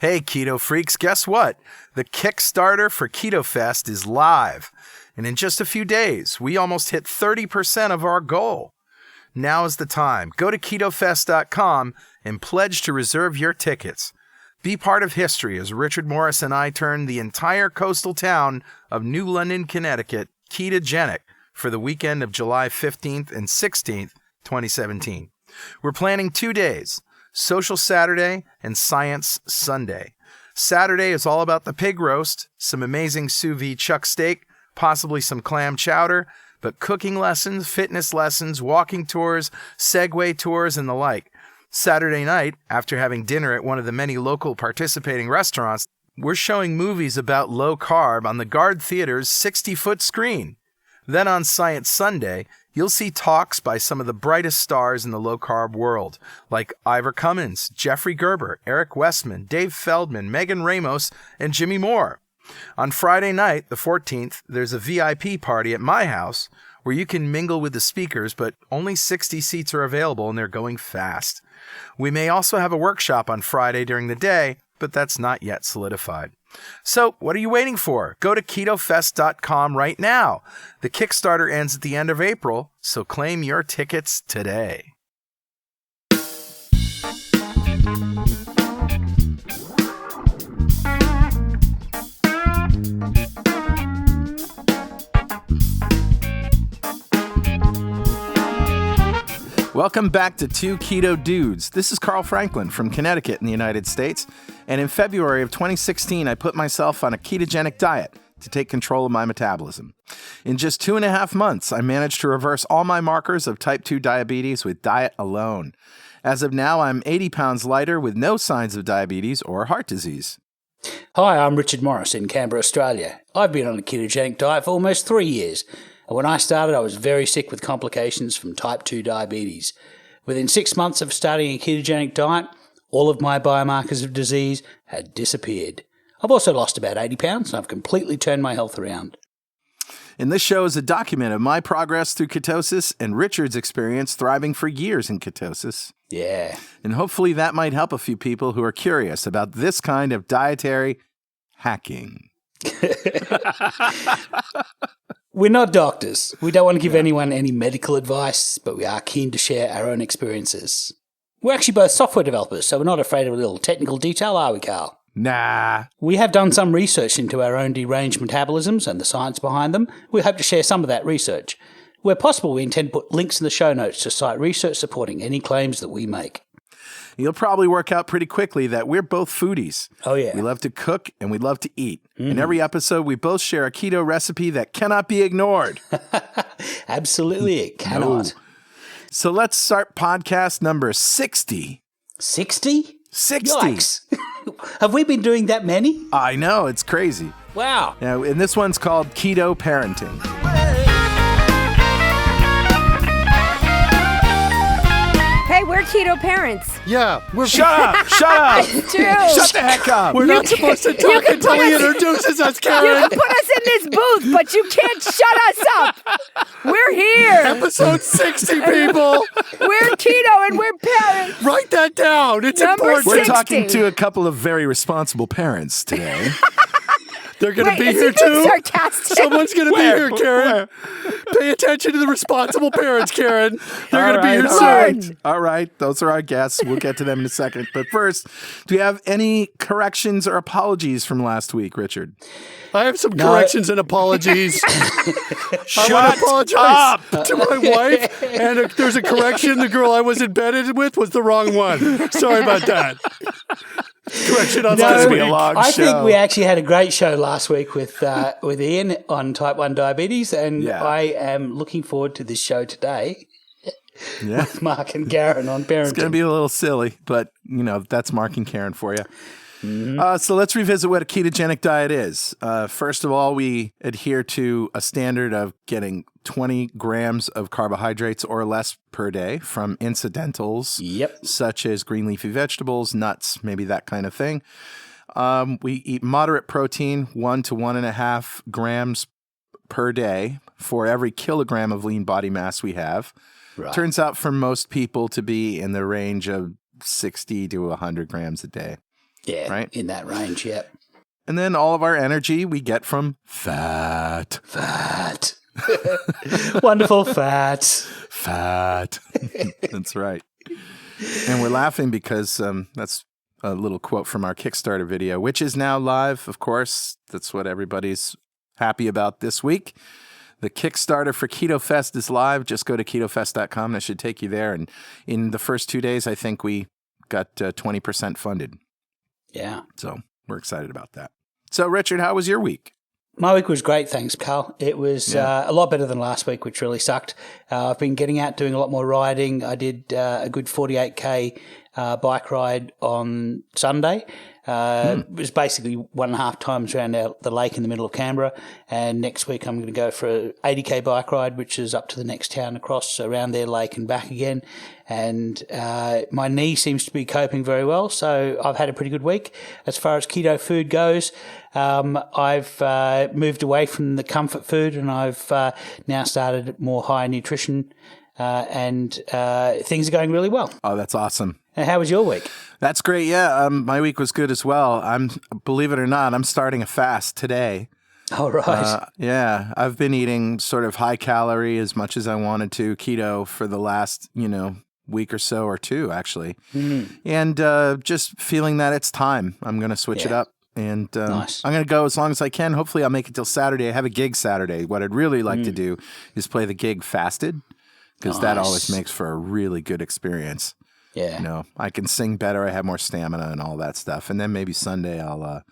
Hey, Keto Freaks, guess what? The Kickstarter for Keto Fest is live. And in just a few days, we almost hit 30% of our goal. Now is the time. Go to ketofest.com and pledge to reserve your tickets. Be part of history as Richard Morris and I turn the entire coastal town of New London, Connecticut, ketogenic for the weekend of July 15th and 16th, 2017. We're planning 2 days, Social Saturday and Science Sunday. Saturday is all about the pig roast, some amazing sous vide chuck steak, possibly some clam chowder, but cooking lessons, fitness lessons, walking tours, Segway tours, and the like. Saturday night, after having dinner at one of the many local participating restaurants, we're showing movies about low carb on the Guard Theater's 60-foot screen. Then on Science Sunday, you'll see talks by some of the brightest stars in the low-carb world, like Ivor Cummins, Jeffrey Gerber, Eric Westman, Dave Feldman, Megan Ramos, and Jimmy Moore. On Friday night, the 14th, there's a VIP party at my house where you can mingle with the speakers, but only 60 seats are available and they're going fast. We may also have a workshop on Friday during the day, but that's not yet solidified. So what are you waiting for? Go to ketofest.com right now. The Kickstarter ends at the end of April, so claim your tickets today. Welcome back to Two Keto Dudes. This is Carl Franklin from Connecticut in the United States. And in February of 2016, I put myself on a ketogenic diet to take control of my metabolism. In just 2.5 months, I managed to reverse all my markers of type 2 diabetes with diet alone. As of now, I'm 80 pounds lighter with no signs of diabetes or heart disease. Hi, I'm Richard Morris in Canberra, Australia. I've been on a ketogenic diet for almost 3 years. And when I started, I was very sick with complications from type 2 diabetes. Within 6 months of starting a ketogenic diet, all of my biomarkers of disease had disappeared. I've also lost about 80 pounds, and I've completely turned my health around. And this show is a document of my progress through ketosis and Richard's experience thriving for years in ketosis. Yeah. And hopefully that might help a few people who are curious about this kind of dietary hacking. We're not doctors. We don't want to give anyone any medical advice, but we are keen to share our own experiences. We're actually both software developers, so we're not afraid of a little technical detail, are we, Carl? Nah. We have done some research into our own deranged metabolisms and the science behind them. We hope to share some of that research. Where possible, we intend to put links in the show notes to cite research supporting any claims that we make. You'll probably work out pretty quickly that we're both foodies. Oh, yeah. We love to cook and we love to eat. In every episode, we both share a keto recipe that cannot be ignored. Absolutely, it cannot. No. So let's start podcast number 60. 60? 60. Yikes. Have we been doing that many? I know, it's crazy. Wow. Now, and this one's called Keto Parenting. Hey, we're keto parents. Yeah, we're Shut up! Shut up! It's true. Shut the heck up! We're not supposed to talk until he introduces us, You Karen. can put us in this booth, but you can't shut us up. We're here. Episode 60, people. We're keto and we're parents. Write that down. It's Number important. We're 60. talking to a couple of very responsible parents today. They're going to be is here he being too. sarcastic? Someone's going to be Where? here, Karen. Pay attention to the responsible parents, Karen. They're going to be here all soon. right. All right. Those are our guests. We'll get to them in a second. But first, do you have any corrections or apologies from last week, Richard? I have some corrections and apologies. I want to apologize up. to my wife. And there's a correction. The girl I was embedded with was the wrong one. Sorry about that. Correction on last be week. a long I show. think we actually had a great show last week with Ian on type 1 diabetes, and Yeah. I am looking forward to this show today Yeah. with Mark and Karen on parenting. It's going to be a little silly, but, you know, that's Mark and Karen for you. So let's revisit what a ketogenic diet is. First of all, we adhere to a standard of getting 20 grams of carbohydrates or less per day from incidentals, Yep. such as green leafy vegetables, nuts, maybe that kind of thing. We eat moderate protein, 1 to 1.5 grams per day for every kilogram of lean body mass we have. Right. Turns out for most people to be in the range of 60 to 100 grams a day. Yeah, right? in that range, yeah. And then all of our energy we get from fat. Fat. Wonderful fat. Fat. That's right. And we're laughing because that's a little quote from our Kickstarter video, which is now live, of course. That's what everybody's happy about this week. The Kickstarter for Keto Fest is live. Just go to ketofest.com. That should take you there. And in the first 2 days, I think we got 20% funded. Yeah. So we're excited about that. So, Richard, how was your week? My week was great, thanks, Carl. It was a lot better than last week, which really sucked. I've been getting out doing a lot more riding. I did a good 48K bike ride on Sunday. It was basically 1.5 times around the lake in the middle of Canberra. And next week I'm going to go for a 80K bike ride, which is up to the next town across around their lake and back again. And my knee seems to be coping very well. So I've had a pretty good week. As far as keto food goes, I've moved away from the comfort food and I've now started more high nutrition and things are going really well. Oh, that's awesome. And how was your week? That's great. Yeah, my week was good as well. Believe it or not, I'm starting a fast today. All right. Yeah, I've been eating sort of high calorie as much as I wanted to, keto for the last, week or so, or two actually. And just feeling that it's time. I'm going to switch it up. And Nice. I'm going to go as long as I can. Hopefully I'll make it till Saturday. I have a gig Saturday. What I'd really like to do is play the gig fasted, because that always makes for a really good experience. Yeah. I can sing better. I have more stamina and all that stuff. And then maybe Sunday I'll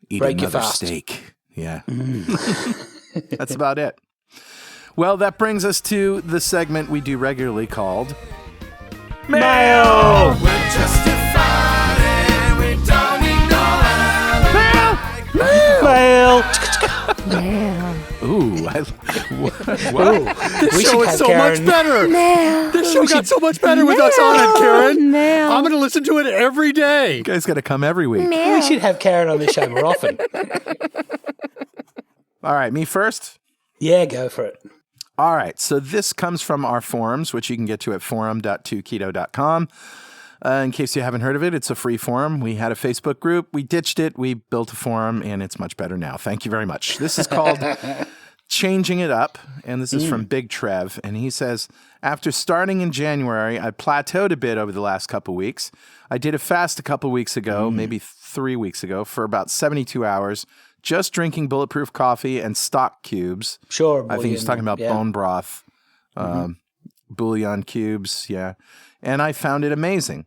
eat Break your another fast. steak. Yeah. That's about it. Well, that brings us to the segment we do regularly called Mail! We're justified and we don't need no Mail! Ooh. This show is so much better. This show got so much better with us on it, Karen. I'm going to listen to it every day. You guys got to come every week. We should have Karen on this show more often. All right, me first? Yeah, go for it. All right, so this comes from our forums, which you can get to at forum.2keto.com. In case you haven't heard of it, it's a free forum. We had a Facebook group. We ditched it. We built a forum, and it's much better now. Thank you very much. This is called Changing It Up, and this is from Big Trev. And he says, after starting in January, I plateaued a bit over the last couple weeks. I did a fast a couple weeks ago, maybe 3 weeks ago, for about 72 hours, just drinking bulletproof coffee and stock cubes. Sure. I think he's talking about bone broth, bouillon cubes, and I found it amazing.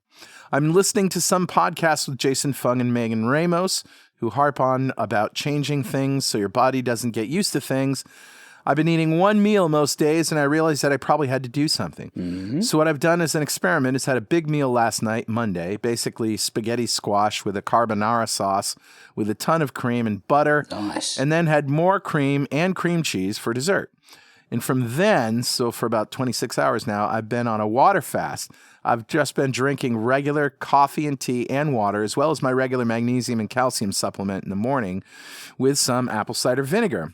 I'm listening to some podcasts with Jason Fung and Megan Ramos who harp on about changing things so your body doesn't get used to things. I've been eating one meal most days, and I realized that I probably had to do something. So what I've done as an experiment is had a big meal last night, Monday, basically spaghetti squash with a carbonara sauce with a ton of cream and butter. Nice. And then had more cream and cream cheese for dessert. And from then, so for about 26 hours now, I've been on a water fast. I've just been drinking regular coffee and tea and water, as well as my regular magnesium and calcium supplement in the morning with some apple cider vinegar.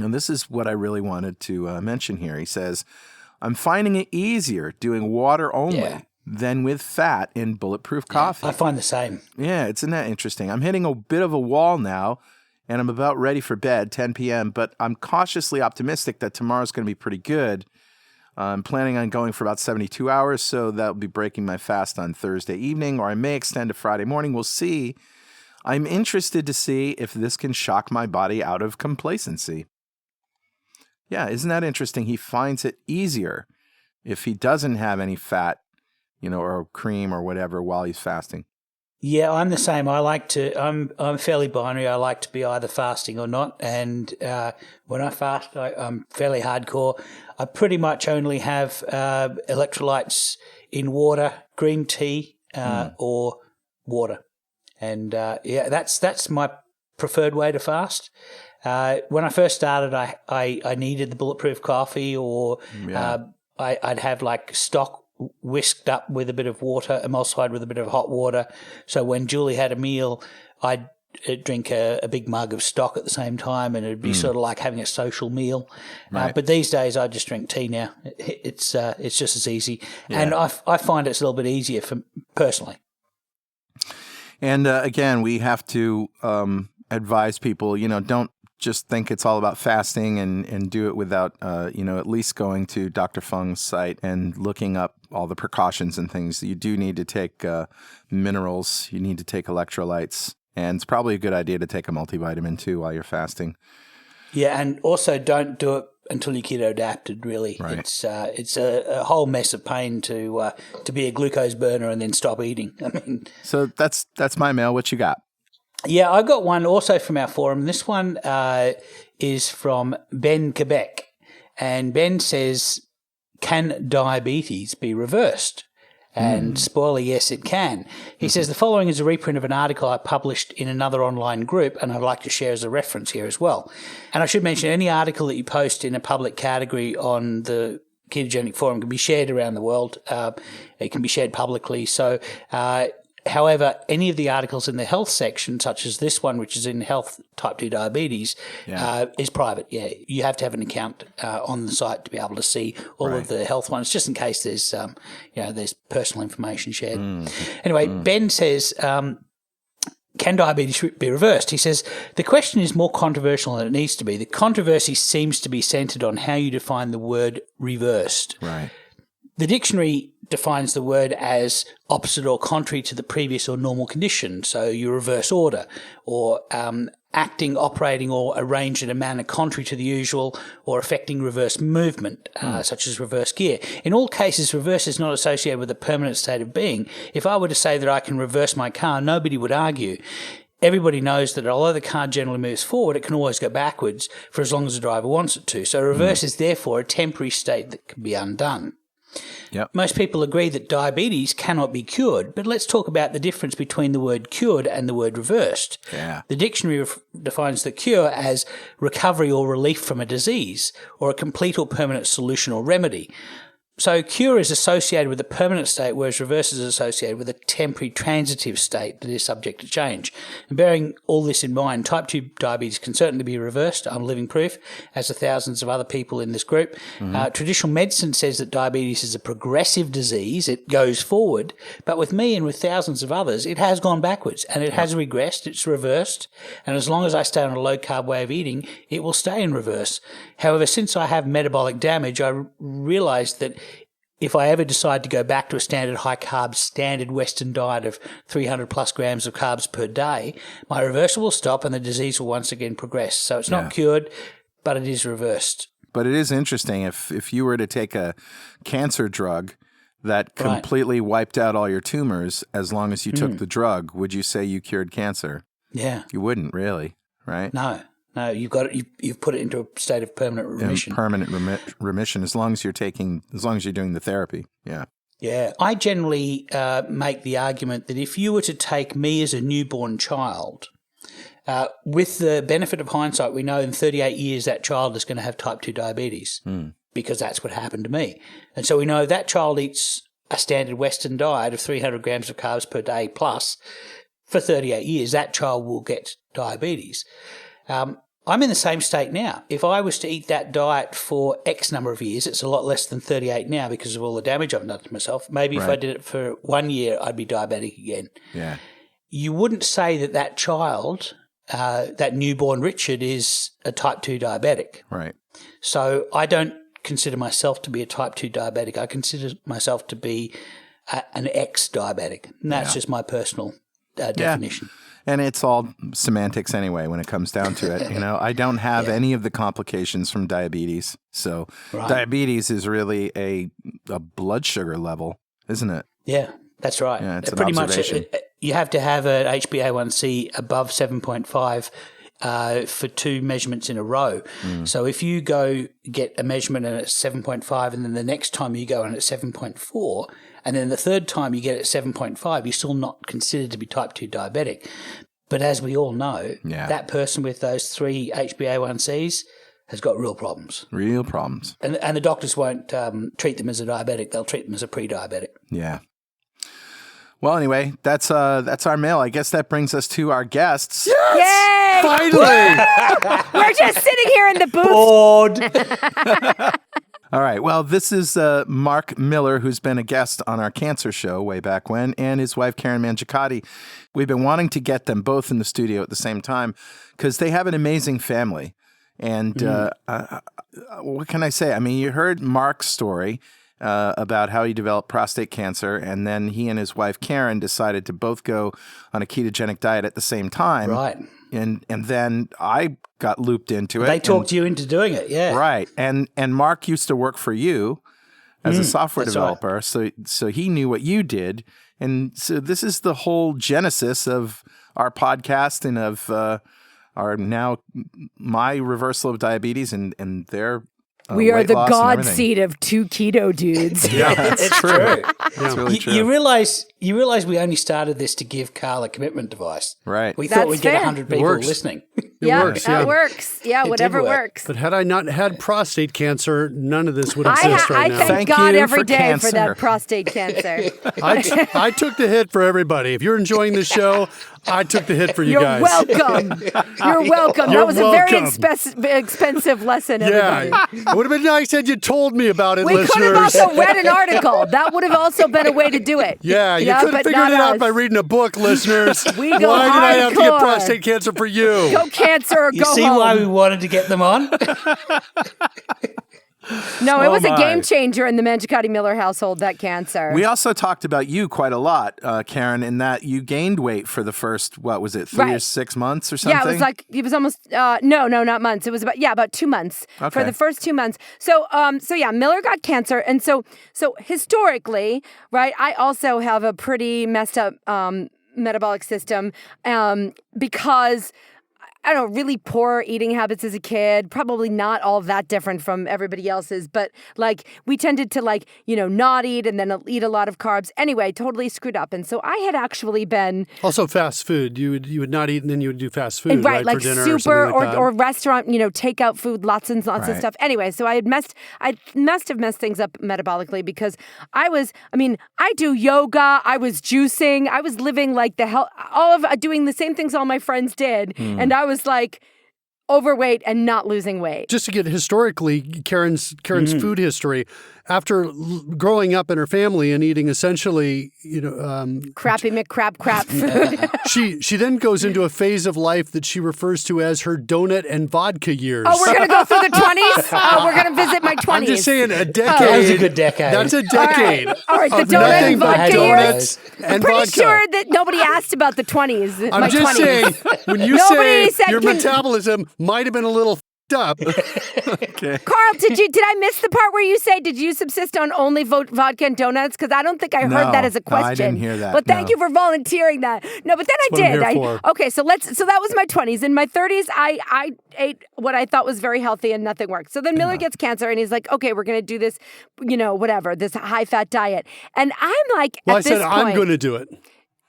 And this is what I really wanted to mention here. He says, I'm finding it easier doing water only than with fat in bulletproof coffee. I find the same. Yeah, isn't that interesting? I'm hitting a bit of a wall now, and I'm about ready for bed, 10 p.m., but I'm cautiously optimistic that tomorrow's going to be pretty good. I'm planning on going for about 72 hours, so that'll be breaking my fast on Thursday evening, or I may extend to Friday morning. We'll see. I'm interested to see if this can shock my body out of complacency. Yeah, isn't that interesting? He finds it easier if he doesn't have any fat, or cream or whatever while he's fasting. Yeah, I'm the same. I'm fairly binary. I like to be either fasting or not. And when I fast, I'm fairly hardcore. I pretty much only have electrolytes in water, green tea, or water. And that's my preferred way to fast. When I first started, I needed the bulletproof coffee, or I'd have like stock whisked up with a bit of water, emulsified with a bit of hot water. So when Julie had a meal, I'd drink a big mug of stock at the same time, and it'd be sort of like having a social meal. Right. But these days, I just drink tea now. It's just as easy, and I find it's a little bit easier for personally. And again, we have to advise people, don't just think it's all about fasting and do it without, at least going to Dr. Fung's site and looking up all the precautions and things. You do need to take minerals. You need to take electrolytes. And it's probably a good idea to take a multivitamin too while you're fasting. Yeah, and also don't do it until you're keto adapted, really. Right. It's a whole mess of pain to be a glucose burner and then stop eating. So that's my mail. What you got? Yeah, I got one also from our forum. This one is from Ben Quebec. And Ben says, can diabetes be reversed? And spoiler, yes, it can. He says the following is a reprint of an article I published in another online group, and I'd like to share as a reference here as well. And I should mention any article that you post in a public category on the Ketogenic Forum can be shared around the world. It can be shared publicly. So, however, any of the articles in the health section, such as this one, which is in health type 2 diabetes, is private. Yeah, you have to have an account on the site to be able to see all of the health ones, just in case there's there's personal information shared. Anyway, Ben says, can diabetes be reversed? He says, the question is more controversial than it needs to be. The controversy seems to be centered on how you define the word reversed. Right. The dictionary defines the word as opposite or contrary to the previous or normal condition. So you reverse order, or acting, operating, or arranged in a manner contrary to the usual, or affecting reverse movement, such as reverse gear. In all cases, reverse is not associated with a permanent state of being. If I were to say that I can reverse my car, nobody would argue. Everybody knows that although the car generally moves forward, it can always go backwards for as long as the driver wants it to. So reverse is therefore a temporary state that can be undone. Yep. Most people agree that diabetes cannot be cured, but let's talk about the difference between the word cured and the word reversed. Yeah. The dictionary defines the cure as recovery or relief from a disease, or a complete or permanent solution or remedy. So cure is associated with a permanent state, whereas reverse is associated with a temporary transitive state that is subject to change. And bearing all this in mind, type 2 diabetes can certainly be reversed. I'm living proof, as are thousands of other people in this group. Traditional medicine says that diabetes is a progressive disease. It goes forward. But with me and with thousands of others, it has gone backwards and it has regressed. It's reversed. And as long as I stay on a low-carb way of eating, it will stay in reverse. However, since I have metabolic damage, I realized that if I ever decide to go back to a standard high-carb, standard Western diet of 300 plus grams of carbs per day, my reversal will stop and the disease will once again progress. So it's not cured, but it is reversed. But it is interesting if you were to take a cancer drug that completely wiped out all your tumors, as long as you took the drug, would you say you cured cancer? Yeah. You wouldn't really, right? No, you've put it into a state of permanent remission. Remission, as long as you're doing the therapy. Yeah. Yeah. I generally make the argument that if you were to take me as a newborn child, with the benefit of hindsight, we know in 38 years that child is going to have type 2 diabetes because that's what happened to me. And so we know that child eats a standard Western diet of 300 grams of carbs per day plus for 38 years, that child will get diabetes. I'm in the same state now. If I was to eat that diet for X number of years, it's a lot less than 38 now because of all the damage I've done to myself. Maybe if I did it for 1 year, I'd be diabetic again. Yeah. You wouldn't say that child, that newborn Richard, is a type 2 diabetic. Right. So I don't consider myself to be a type 2 diabetic. I consider myself to be an ex-diabetic. And that's just my personal definition. And it's all semantics anyway when it comes down to it. I don't have any of the complications from diabetes. So diabetes is really a blood sugar level, isn't it? Yeah, that's right. Yeah, it's pretty an observation. much you have to have an HbA1c above 7.5 for 2 measurements in a row. So if you go get a measurement and it's 7.5 and then the next time you go and it's 7.4 and then the third time you get it at 7.5, you're still not considered to be type 2 diabetic. But as we all know, that person with those 3 HbA1cs has got real problems. Real problems. And the doctors won't treat them as a diabetic. They'll treat them as a pre-diabetic. Yeah. Well, anyway, that's our mail. I guess that brings us to our guests. Yes! Yay! Finally! We're just sitting here in the booth. Bored. All right. Well, this is Mark Miller, who's been a guest on our cancer show way back when, and his wife, Karen Mangiacotti. We've been wanting to get them both in the studio at the same time because they have an amazing family. And what can I say? I mean, you heard Mark's story about how he developed prostate cancer, and then he and his wife, Karen, decided to both go on a ketogenic diet at the same time. Right. And then I got looped into it. They talked you into doing it, yeah. Right. And Mark used to work for you as a software developer, right. so he knew what you did. And so this is the whole genesis of our podcast and of my reversal of diabetes and their we are weight the loss God and everything. seed of two keto dudes. Yeah, it's true. It's really true. You realize we only started this to give Carl a commitment device. Right. We That's thought we'd get fair. 100 people works. listening. Yeah, works, that yeah. works. Yeah, It whatever did work. works. But had I not had prostate cancer, none of this would exist I right now. thank Thank God you every for day cancer. for that prostate cancer. I took the hit for everybody. If you're enjoying the show, I took the hit for you You're guys. welcome. You're welcome. You're That was a very welcome. expensive lesson, everybody. Yeah, it would have been nice had you told me about it, We could have listeners. also read an article. That would have also been a way to do it. Yeah, you could have but figured not it out us. by reading a book, listeners. We go Why did I have to get hardcore. prostate cancer for you? Go cancer or You go see home. why we wanted to get them on? No, it was a my. game changer in the Mangiacotti Miller household, that cancer. We also talked about you quite a lot, Karen, in that you gained weight for the first, what was it, 3 or Right. 6 months or something? Yeah, it was almost, no, not months. It was about 2 months for Okay. the first 2 months. So yeah, Miller got cancer. And so historically, right, I also have a pretty messed up metabolic system because I don't know, really poor eating habits as a kid, probably not all that different from everybody else's, but like we tended to not eat and then eat a lot of carbs. Anyway, totally screwed up. And so I had actually been Also, fast food. You would not eat, and then you would do fast food, right? like for dinner super or something like that. or restaurant, takeout food, lots and lots of Right. stuff. Anyway, so I must have messed things up metabolically because I do yoga, I was juicing, I was living like the hell, doing the same things all my friends did, and I was like overweight and not losing weight. Just to get historically Karen's food history, after growing up in her family and eating essentially, Crappy McCrap food. she then goes into a phase of life that she refers to as her donut and vodka years. Oh, we're gonna go through the 20s. Oh, we're gonna visit my 20s. I'm just saying, a decade. That was a good decade. That's a decade. All right, the of donut nothing and but vodka donuts years. and Pretty vodka. sure that nobody asked about the 20s. I'm my just 20s. saying, when you Nobody say said your can- metabolism might have been a little up. Carl, did I miss the part where you say, did you subsist on only vodka and donuts? Because I don't think I heard No, that as a no, I question. didn't hear that, But thank no. you for volunteering that. No, but then what I'm I did. here for. Okay, so that was my 20s. In my 30s, I ate what I thought was very healthy and nothing worked. So then Miller gets cancer and he's like, okay, we're going to do this, this high-fat diet. And I'm like, Well, at I said this I'm point, going to do it.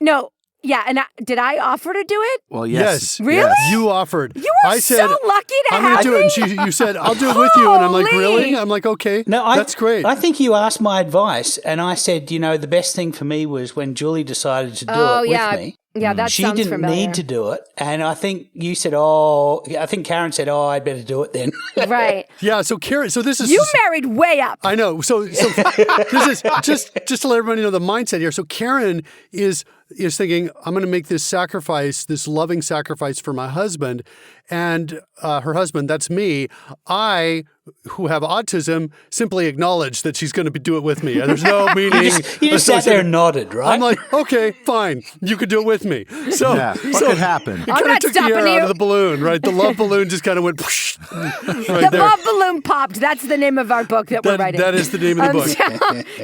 No, yeah, and did I offer to do it? Well, Yes. yes. Really? yes. You offered. You were I said, so lucky to I'm have gonna do it. me. And you said, I'll do it with you. And I'm like, Holy. really? I'm like, okay, that's great. I think you asked my advice, and I said, the best thing for me was when Julie decided to do Oh, it yeah. with me. Yeah, that She sounds didn't familiar. need to do it, and I think you said, I think Karen said, I'd better do it then. Right. Yeah. So Karen, so this is You married way up. I know. So this is just to let everybody know the mindset here. So Karen is thinking, I'm going to make this sacrifice, this loving sacrifice for my husband, and her husband, that's me. I, who have autism, simply acknowledge that she's going to do it with me. And there's no meaning. You just sat there and nodded, right? I'm like, okay, fine. You could do it with me. So, Yeah. What could happen? It I'm kind of not took the air stopping out you. of the balloon, right? The love balloon just kind of went whoosh, right The there. love balloon popped. That's the name of our book that we're writing. That is the name of the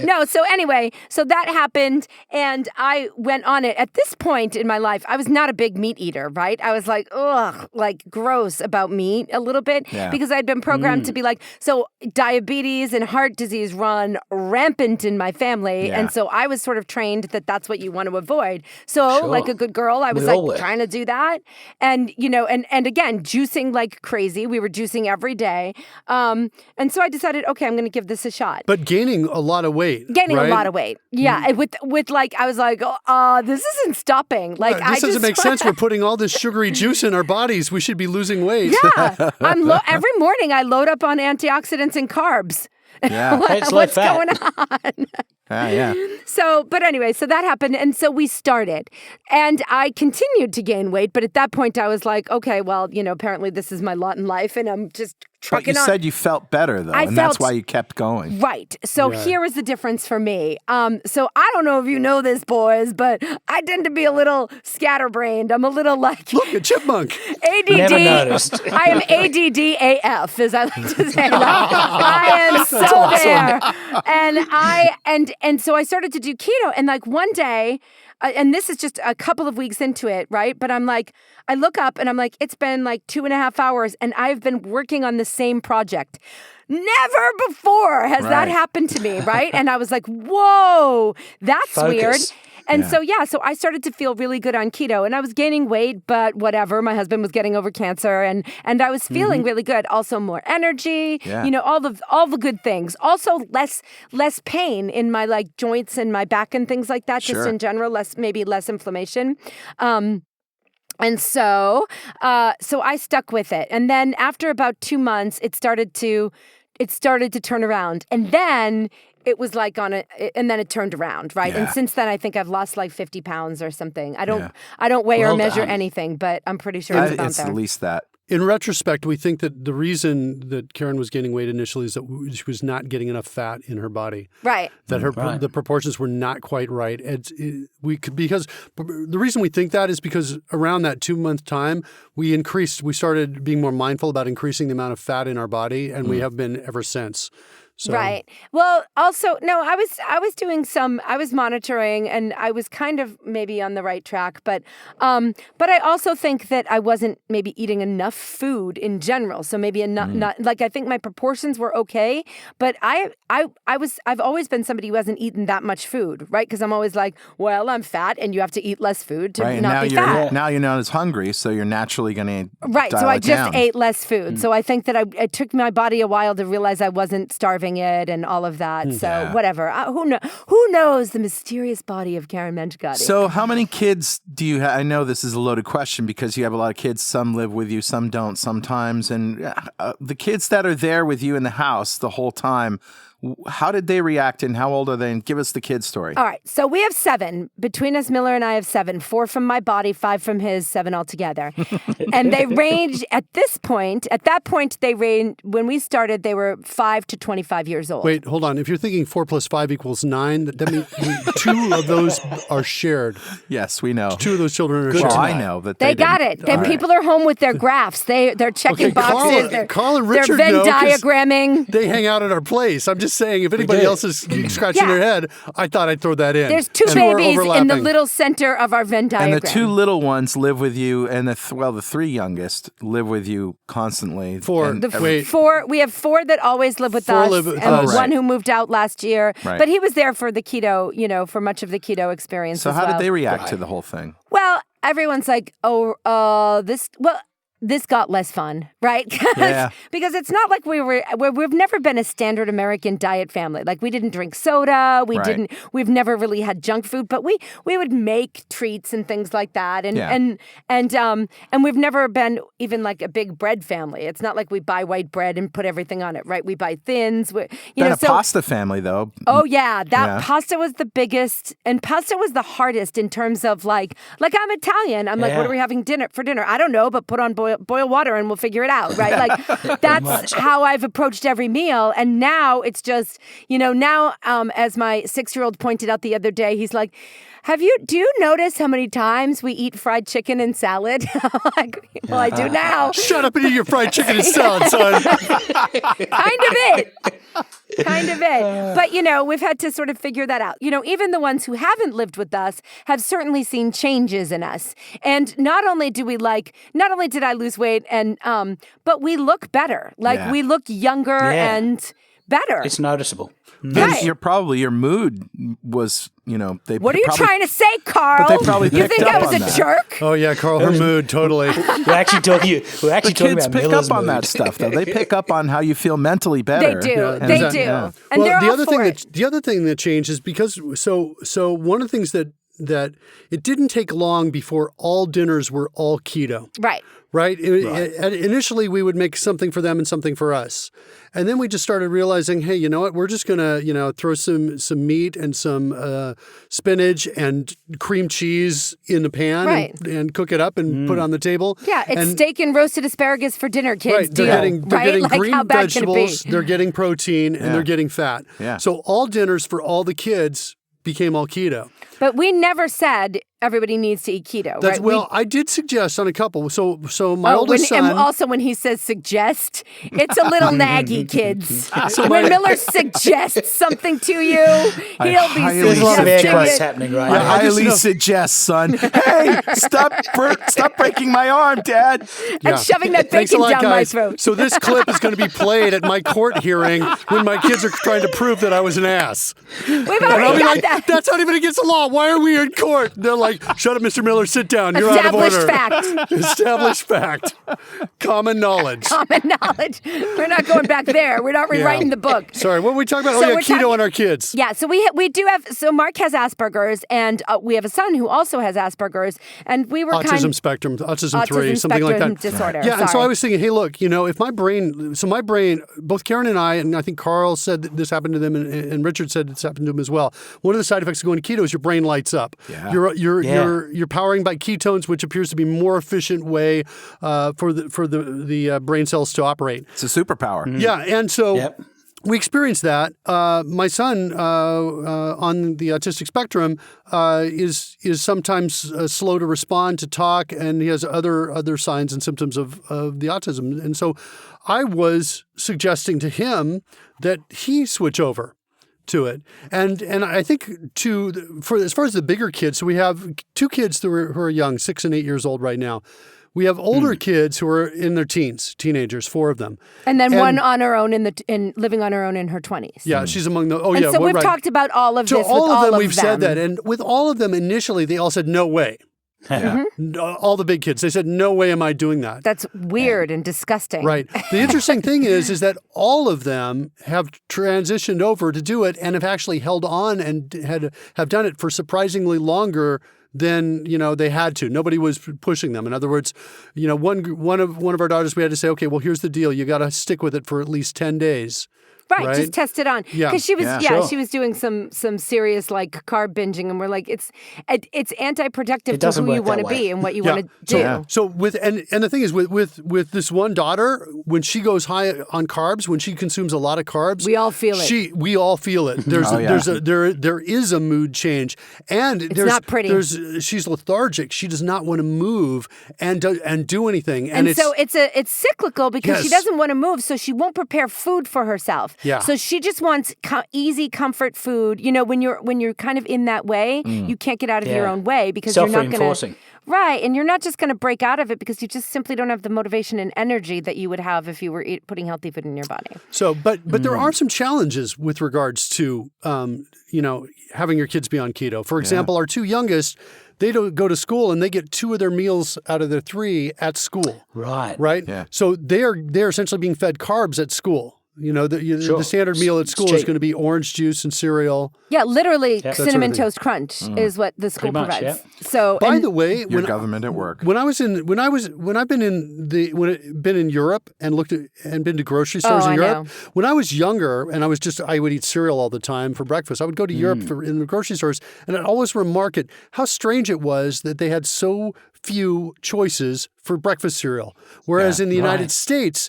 book. So anyway, so that happened, and I went on it. At this point in my life, I was not a big meat eater, right? I was like, ugh, like gross about meat a little bit Yeah. because I'd been programmed to be like, so diabetes and heart disease run rampant in my family, Yeah. and so I was sort of trained that that's what you want to avoid. So Sure. like a good girl, I was We all were. like trying to do that, and and again, juicing like crazy. We were juicing every day, and so I decided, okay, I'm going to give this a shot. But gaining a lot of weight. Gaining right? a lot of weight, yeah. And with like, I was like, this isn't stopping. Like, This doesn't make sense. We're putting all this sugary juice in our bodies. We should be losing weight. Yeah, every morning I load up on antioxidants and carbs. Yeah. It's low What's fat. going on? Yeah. So, but anyway, so that happened. And so we started. And I continued to gain weight. But at that point, I was like, okay, well, apparently this is my lot in life. And I'm just But trucking you on. said you felt better, though, and that's why you kept going. Right. So here was the difference for me. So I don't know if you know this, boys, but I tend to be a little scatterbrained. I'm a little like Look, a chipmunk. ADD. Never noticed. I am ADD AF, as I like to say. I am so there. And so I started to do keto, and like one day, and this is just a couple of weeks into it, right? But I'm like, I look up and I'm like, it's been like 2.5 hours, and I've been working on the same project. Never before has that happened to me, right? And I was like, whoa, that's weird. And so I started to feel really good on keto, and I was gaining weight, but whatever. My husband was getting over cancer, and I was feeling really good. Also, more energy, all the good things. Also, less pain in my like joints and my back and things like that. Just in general, less inflammation. And so I stuck with it, and then after about 2 months, it started to turn around, and then it was like and then it turned around, right? Yeah. And since then, I think I've lost like 50 pounds or something. I don't weigh or measure anything, but I'm pretty sure it's about there. At least that. In retrospect, we think that the reason that Karen was gaining weight initially is that she was not getting enough fat in her body. Right. That the proportions were not quite right. Because the reason we think that is because around that 2-month time, we started being more mindful about increasing the amount of fat in our body, and we have been ever since. So. Right. Well, also, no, I was monitoring, and I was kind of maybe on the right track, but I also think that I wasn't maybe eating enough food in general. So maybe not like, I think my proportions were okay, but I've always been somebody who hasn't eaten that much food, right? Because I'm always like, well, I'm fat, and you have to eat less food to not be fat. Now you're not as hungry, so you're naturally going to right. So I just ate less food. So I think that it took my body a while to realize I wasn't starving it and all of that. So whatever. Who knows the mysterious body of Karen Mangiacotti? So how many kids do you have? I know this is a loaded question because you have a lot of kids. Some live with you, some don't sometimes. And the kids that are there with you in the house the whole time, how did they react and how old are they? And give us the kid story. All right. So we have 7. Between us, Miller and I have 7. 4 from my body, 5 from his, 7 altogether. And they range at that point, they range, when we started, they were 5 to 25 years old. Wait, hold on. If you're thinking 4 plus 5 equals 9, that means 2 of those are shared. Yes, we know. 2 of those children are shared. Well, I know that they got it. Then people are home with their graphs. They're checking boxes. Carl and Richard they're Venn know 'cause diagramming. They hang out at our place. I'm just saying, if anybody else is scratching their head, I thought I'd throw that in. There's 2 babies in the little center of our Venn diagram. And the 2 little ones live with you, and the 3 youngest live with you constantly. 4. We have 4 that always live with us, and 1 who moved out last year. Right. But he was there for the keto, for much of the keto experience. So how did they react to the whole thing? Well, everyone's like, this got less fun, right? Because it's not like we've never been a standard American diet family. Like, we didn't drink soda, we've never really had junk food, but we would make treats and things like that. And we've never been even like a big bread family. It's not like we buy white bread and put everything on it, right? We buy thins. Pasta family, though. Oh yeah, pasta was the biggest, and pasta was the hardest in terms of like I'm Italian. I'm like, what are we having for dinner? I don't know, but put on boil water and we'll figure it out, right? Like, that's how I've approached every meal. And now it's just, as my 6-year-old pointed out the other day, he's like, do you notice how many times we eat fried chicken and salad? I'm like, well, I do now. Shut up and eat your fried chicken and salad, son. Kind of it. But, we've had to sort of figure that out. Even the ones who haven't lived with us have certainly seen changes in us. And not only did I lose weight, but we look better. Like, we look younger and better. It's noticeable. Right. Your mood was, What are you trying to say, Carl? But they probably you think I was a jerk? Oh yeah, Carl, her mood, totally. We're actually talking about kids pick up on that stuff, though. They pick up on how you feel mentally better. They do. Yeah. They do. Yeah. And well, the other thing that changed is because so one of the things that that it didn't take long before all dinners were all keto. Right. Right? Initially, we would make something for them and something for us. And then we just started realizing, hey, you know what? We're just going to, throw some meat and some spinach and cream cheese in the pan and cook it up and put it on the table. Yeah, it's steak and roasted asparagus for dinner, kids. Right. They're getting like, green vegetables, they're getting protein, and they're getting fat. Yeah. So all dinners for all the kids became all keto. But we never said everybody needs to eat keto, right? Well, I did suggest on a couple. So my oldest son... And also when he says suggest, it's a little naggy, kids. When Miller suggests something to you, he'll be There's a lot of suggesting air it. happening, right? I highly suggest, son. Hey, stop breaking my arm, Dad. And shoving that Thanks a bacon lot, down my guys. throat. So this clip is going to be played at my court hearing when my kids are trying to prove that I was an ass. We've already got that. That's not even against the law. Why are we in court? They're like, shut up, Mr. Miller, sit down. You're out of order. Established fact. Common knowledge. Common knowledge. We're not going back there. We're not rewriting the book. Sorry, what were we talking about? Keto on our kids. Yeah, so we do have, so Mark has Asperger's, and we have a son who also has Asperger's, and we were autism 3, something like that. Disorder. Yeah, and so I was thinking, hey, look, if my brain, both Karen and I think Carl said that this happened to them, and Richard said it's happened to him as well. One of the side effects of going to keto is your brain lights up. Yeah. You're powering by ketones, which appears to be a more efficient way for the brain cells to operate. It's a superpower. Yeah, and so we experienced that. My son on the autistic spectrum is sometimes slow to respond, to talk, and he has other signs and symptoms of the autism. And so I was suggesting to him that he switch over to it. And I think for as far as the bigger kids, so we have 2 kids who are young, 6 and 8 years old right now. We have older kids who are in their teenagers, 4 of them. And then one on her own living on her own in her 20s. Yeah, she's among the, and so we've talked about all of this with all of them. We've said that. And with all of them, initially, they all said, no way. All the big kids, they said, no way am I doing that. That's weird and disgusting. Right. The interesting thing is that all of them have transitioned over to do it and have actually held on and have done it for surprisingly longer than they had to. Nobody was pushing them. In other words, one of our daughters, we had to say, okay, well, here's the deal. You got to stick with it for at least 10 days. Right, just test it on. Because she was, sure. she was doing some serious carb binging, and we're like, it's anti-productive to who you want to be and what you want to do. So and the thing is with this one daughter, when she goes high on carbs, when she consumes a lot of carbs, we all feel it. We all feel it. There is a mood change, and it's not pretty. She's lethargic. She does not want to move and do anything. And so it's cyclical because she doesn't want to move, so she won't prepare food for herself. Yeah. So she just wants easy comfort food. When you're kind of in that way, you can't get out of your own way because you're not going to. Right, and you're not just going to break out of it because you just simply don't have the motivation and energy that you would have if you were putting healthy food in your body. So, but there are some challenges with regards to having your kids be on keto. For example, our 2 youngest, they don't go to school and they get 2 of their meals out of their 3 at school. Right. Yeah. So they're essentially being fed carbs at school. The standard meal at school is going to be orange juice and cereal. Yeah, literally cinnamon toast crunch is what the school provides. Yeah. So, by the way, your government at work. When I've been in Europe and been to grocery stores in Europe. When I was younger and I would eat cereal all the time for breakfast. I would go to Europe in the grocery stores, and I'd always remark how strange it was that they had so few choices for breakfast cereal, whereas in the United States,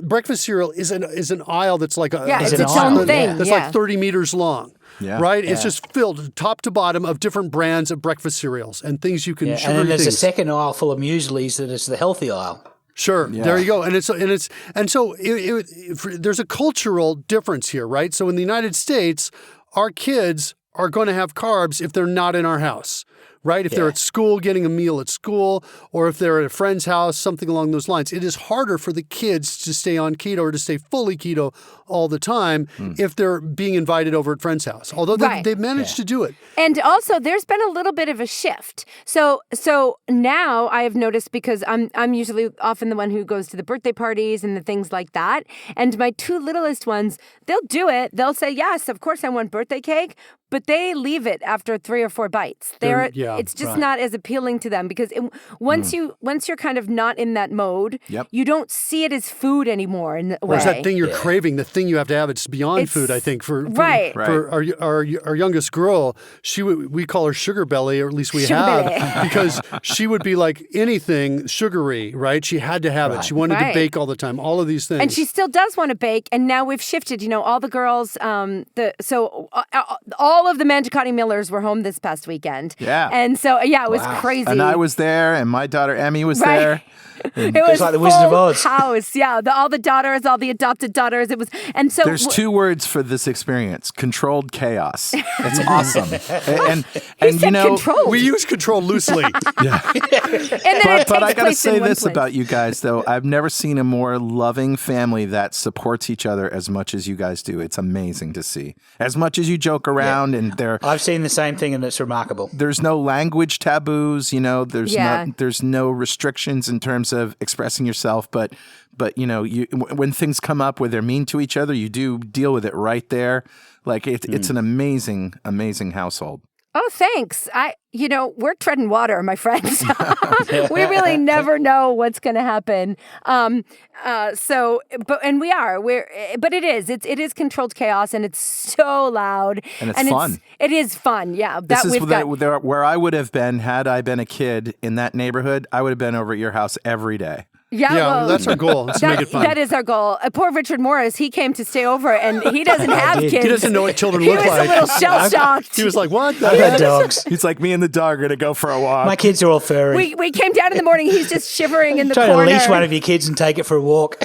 breakfast cereal is an aisle that's like it's its own thing. That's like 30 meters long. Yeah. Right? Yeah. It's just filled top to bottom of different brands of breakfast cereals and things you can and then there's a second aisle full of mueslis that is the healthy aisle. Sure, there you go, and so there's a cultural difference here, right? So in the United States, our kids are going to have carbs if they're not in our house. Right? If they're at school, getting a meal at school, or if they're at a friend's house, something along those lines. It is harder for the kids to stay on keto or to stay fully keto all the time if they're being invited over at friend's house. Although they've managed to do it. And also, there's been a little bit of a shift. So now I have noticed, because I'm usually often the one who goes to the birthday parties and the things like that. And my 2 littlest ones, they'll do it. They'll say, yes, of course I want birthday cake, but they leave it after 3 or 4 bites. It's just not as appealing to them because once you're kind of not in that mode, you don't see it as food anymore in a way. Where's that thing you're craving, the thing you have to have? It's beyond food, I think. For our youngest girl, we call her Sugar Belly, or at least we have, because she would be like anything sugary, right? She had to have it. She wanted to bake all the time, all of these things. And she still does want to bake, and now we've shifted. All the girls, all of the Mangiacotti Millers were home this past weekend. Yeah. And so, it was crazy. And I was there, and my daughter Emmy was there. It was like the Wizard of Oz. House, all the daughters, all the adopted daughters. It was, and so there's 2 words for this experience: controlled chaos. It's awesome. and controlled. We use control loosely. But I gotta say this about you guys, though: I've never seen a more loving family that supports each other as much as you guys do. It's amazing to see. As much as you joke around, and I've seen the same thing, and it's remarkable. There's no language taboos. There's no restrictions in terms of expressing yourself, but when things come up where they're mean to each other, you do deal with it right there. Like it's an amazing household. Oh, thanks. We're treading water, my friends. We really never know what's going to happen. But it is controlled chaos, and it's so loud. And it's fun. It is fun. Yeah. This is where I would have been had I been a kid in that neighborhood. I would have been over at your house every day. Yeah, that's our goal. Let's make it fun. That is our goal. Poor Richard Morris, he came to stay over, and he doesn't have kids. He doesn't know what children look like. He was a little shell-shocked. He was like, what? I've had dogs. He's like, me and the dog are going to go for a walk. My kids are all furry. We came down in the morning. He's just shivering in the corner. Try to leash one of your kids and take it for a walk.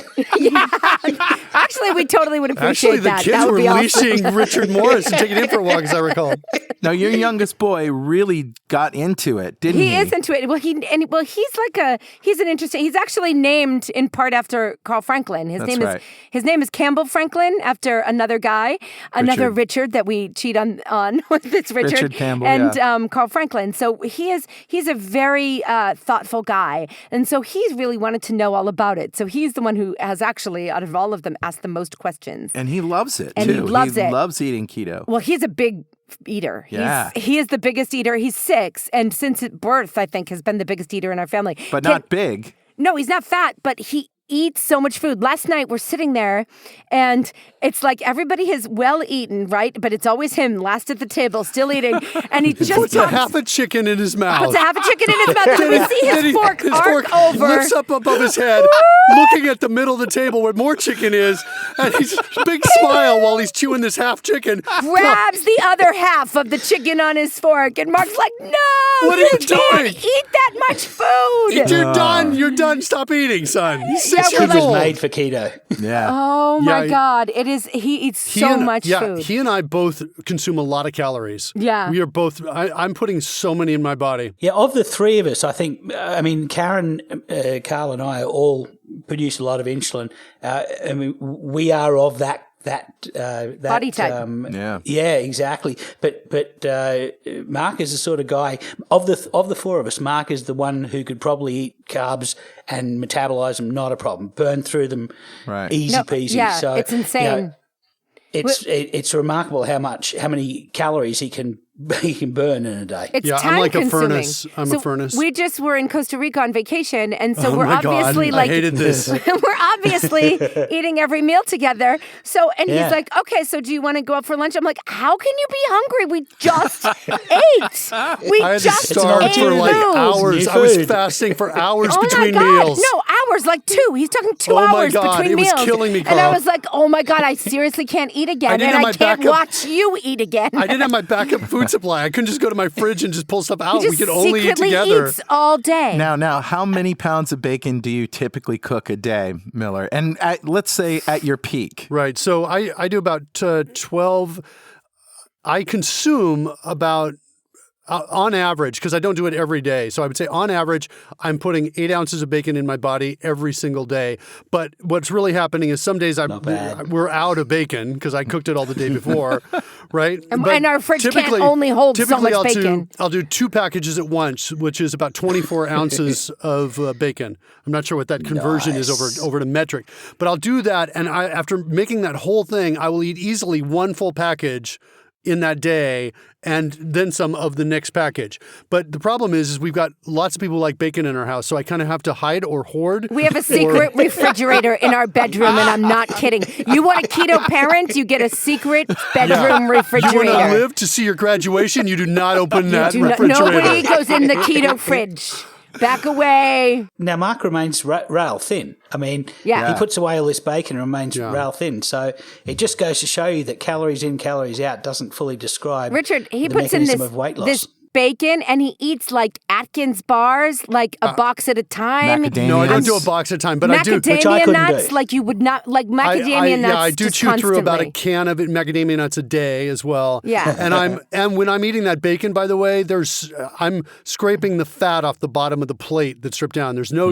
Actually, we totally would appreciate that. Actually, the kids were leashing Richard Morris and taking him for a walk, as I recall. Now, your youngest boy really got into it, didn't he? He is into it. Well, he's an interesting. He's actually named in part after Carl Franklin. His name is Campbell Franklin, after another guy, another Richard that we cheat on with. It's Richard Campbell and Carl Franklin. So he's a very thoughtful guy, and so he's really wanted to know all about it. So he's the one who has actually, out of all of them, asked the most questions. And he loves it and too. He loves eating keto. Well, he's a big eater. Yeah. He is the biggest eater. He's 6, and since birth, I think, has been the biggest eater in our family. But not big. No, he's not fat, but he eats so much food. Last night we're sitting there, and it's like everybody has well eaten, right? But it's always him last at the table, still eating, and he just puts a half a chicken in his mouth. Puts a half a chicken in his mouth, and we see his fork arc over. Lifts up above his head, looking at the middle of the table where more chicken is, and he's big smile while he's chewing this half chicken. Grabs the other half of the chicken on his fork, and Mark's like, "No, what are you doing? Eat that much food. You're done. You're done. Stop eating, son." This kid was made for keto. Yeah. Oh my God! It is. He eats so much food. He and I both consume a lot of calories. Yeah. We are both. I'm putting so many in my body. Yeah. Of the 3 of us, I think. Karen, Carl, and I all produce a lot of insulin. We are of that body type. Yeah, exactly. But Mark is the sort of guy of the 4 of us. Mark is the one who could probably eat carbs and metabolize them, not a problem. Burn through them, easy peasy. Yeah, so it's insane. It's remarkable how many calories he can burn in a day. It's I'm like time-consuming. a furnace. I'm a furnace. We just were in Costa Rica on vacation, and so we're obviously I hated this. we're obviously eating every meal together. So, and he's like, "Okay, so do you want to go out for lunch?" I'm like, "How can you be hungry? We just ate. I had to starve for like hours. I was fasting for hours between meals. No, hours, like 2. He's talking 2 hours between it meals. Was killing me, Carl. And I was like, "Oh my God, I seriously can't eat again, and I can't watch you eat again." I didn't have my backup food supply. I couldn't just go to my fridge and just pull stuff out. We could only eat together. He eats all day. Now, how many pounds of bacon do you typically cook a day, Miller? And let's say at your peak. Right. So I do about 12. I consume about, on average, because I don't do it every day. So I would say on average, I'm putting 8 ounces of bacon in my body every single day. But what's really happening is some days we're out of bacon because I cooked it all the day before, right? And our fridge can't only hold so much bacon. I'll do 2 packages at once, which is about 24 ounces of bacon. I'm not sure what that conversion is over to metric. But I'll do that, and after making that whole thing, I will eat easily 1 full package in that day and then some of the next package. But the problem is we've got lots of people who like bacon in our house, so I kind of have to hide or hoard. We have a secret refrigerator in our bedroom, and I'm not kidding. You want a keto parent, you get a secret bedroom refrigerator. You want to live to see your graduation, you do not open that refrigerator. Nobody goes in the keto fridge. Back away. Now, Mark remains rail thin. I mean, he puts away all this bacon and remains rail thin. So it just goes to show you that calories in, calories out doesn't fully describe Richard, he the puts in mechanism of weight loss. this bacon, and he eats like Atkins bars, like a box at a time. No, I don't do a box at a time, but I do. Which I Macadamia couldn't nuts, do. like you would not, like macadamia nuts. Yeah, I do just chew through about a constantly. can of macadamia nuts a day as well. Yeah. And when I'm eating that bacon, by the way, I'm scraping the fat off the bottom of the plate that's stripped down. There's no,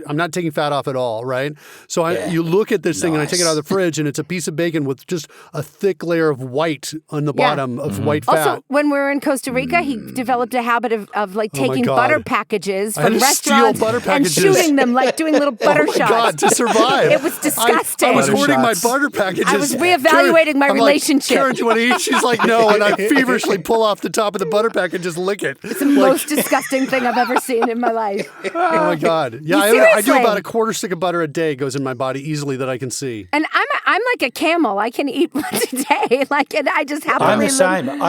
I'm not taking fat off at all, right? So you look at this thing and I take it out of the fridge and it's a piece of bacon with just a thick layer of white on the bottom of white fat. Also, when we were in Costa Rica, he developed a habit of like taking God. butter packages I had from to steal restaurants butter and packages. shooting them, like doing little butter Oh my shots. God, to survive. It was disgusting. I was Butter hoarding shots. my butter packages. I was reevaluating my I'm relationship. Like, Karen, do you want to eat? She's like, no. And I feverishly pull off the top of the butter pack and just lick it. It's the most disgusting thing I've ever seen in my life. Oh my God. Yeah, I do Seriously. about a quarter stick of butter a day goes in my body easily that I can see. And I'm like a camel. I can eat once a day. Like, and I just happily I'm the same. live,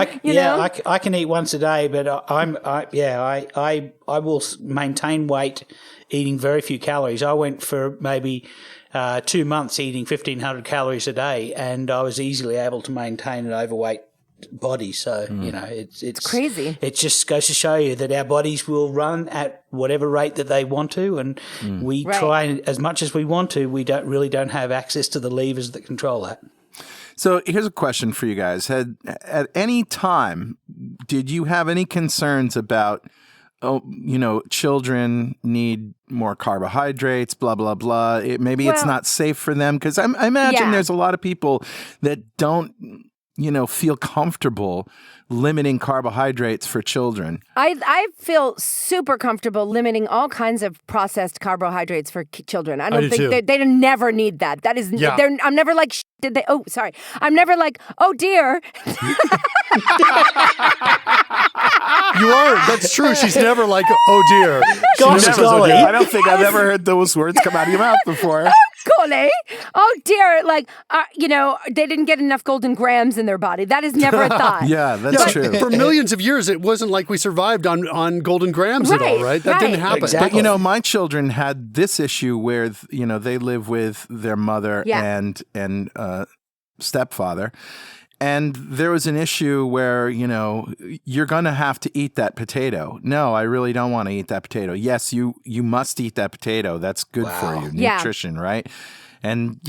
I can eat once a day, but I will maintain weight eating very few calories. I went for maybe 2 months eating 1,500 calories a day, and I was easily able to maintain an overweight body. So, it's crazy. It just goes to show you that our bodies will run at whatever rate that they want to, and we try as much as we want to. We don't have access to the levers that control that. So here's a question for you guys. At any time, did you have any concerns about, children need more carbohydrates, blah, blah, blah. Maybe it's not safe for them? Because I imagine there's a lot of people that don't, feel comfortable limiting carbohydrates for children. I feel super comfortable limiting all kinds of processed carbohydrates for children. I don't think they never need that. That is, I'm never like, did they? Oh, sorry. I'm never like, oh dear. You are. That's true. She's never like, oh dear. Gosh, golly. I don't think I've ever heard those words come out of your mouth before. Golly. Oh dear. Like, they didn't get enough golden grams in their body. That is never a thought. Yeah, that's true. For millions of years, it wasn't like we survived on golden grams at all, right? That didn't happen. Exactly. But, my children had this issue where, they live with their mother and stepfather. And there was an issue where, you're going to have to eat that potato. No, I really don't want to eat that potato. Yes, you must eat that potato. That's good for you. Nutrition, right? And,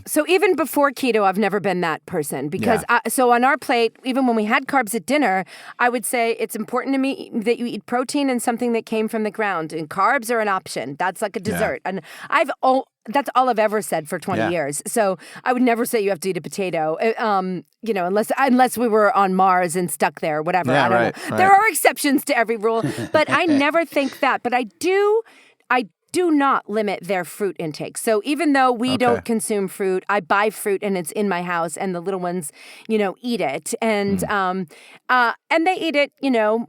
So even before keto, I've never been that person because so on our plate, even when we had carbs at dinner, I would say it's important to me that you eat protein and something that came from the ground, and carbs are an option. That's like a dessert. And that's all I've ever said for 20 years. So I would never say you have to eat a potato, unless we were on Mars and stuck there, whatever. I don't know. There are exceptions to every rule, but I never think that. But I do not limit their fruit intake. So even though we don't consume fruit, I buy fruit and it's in my house, and the little ones, eat it, and they eat it,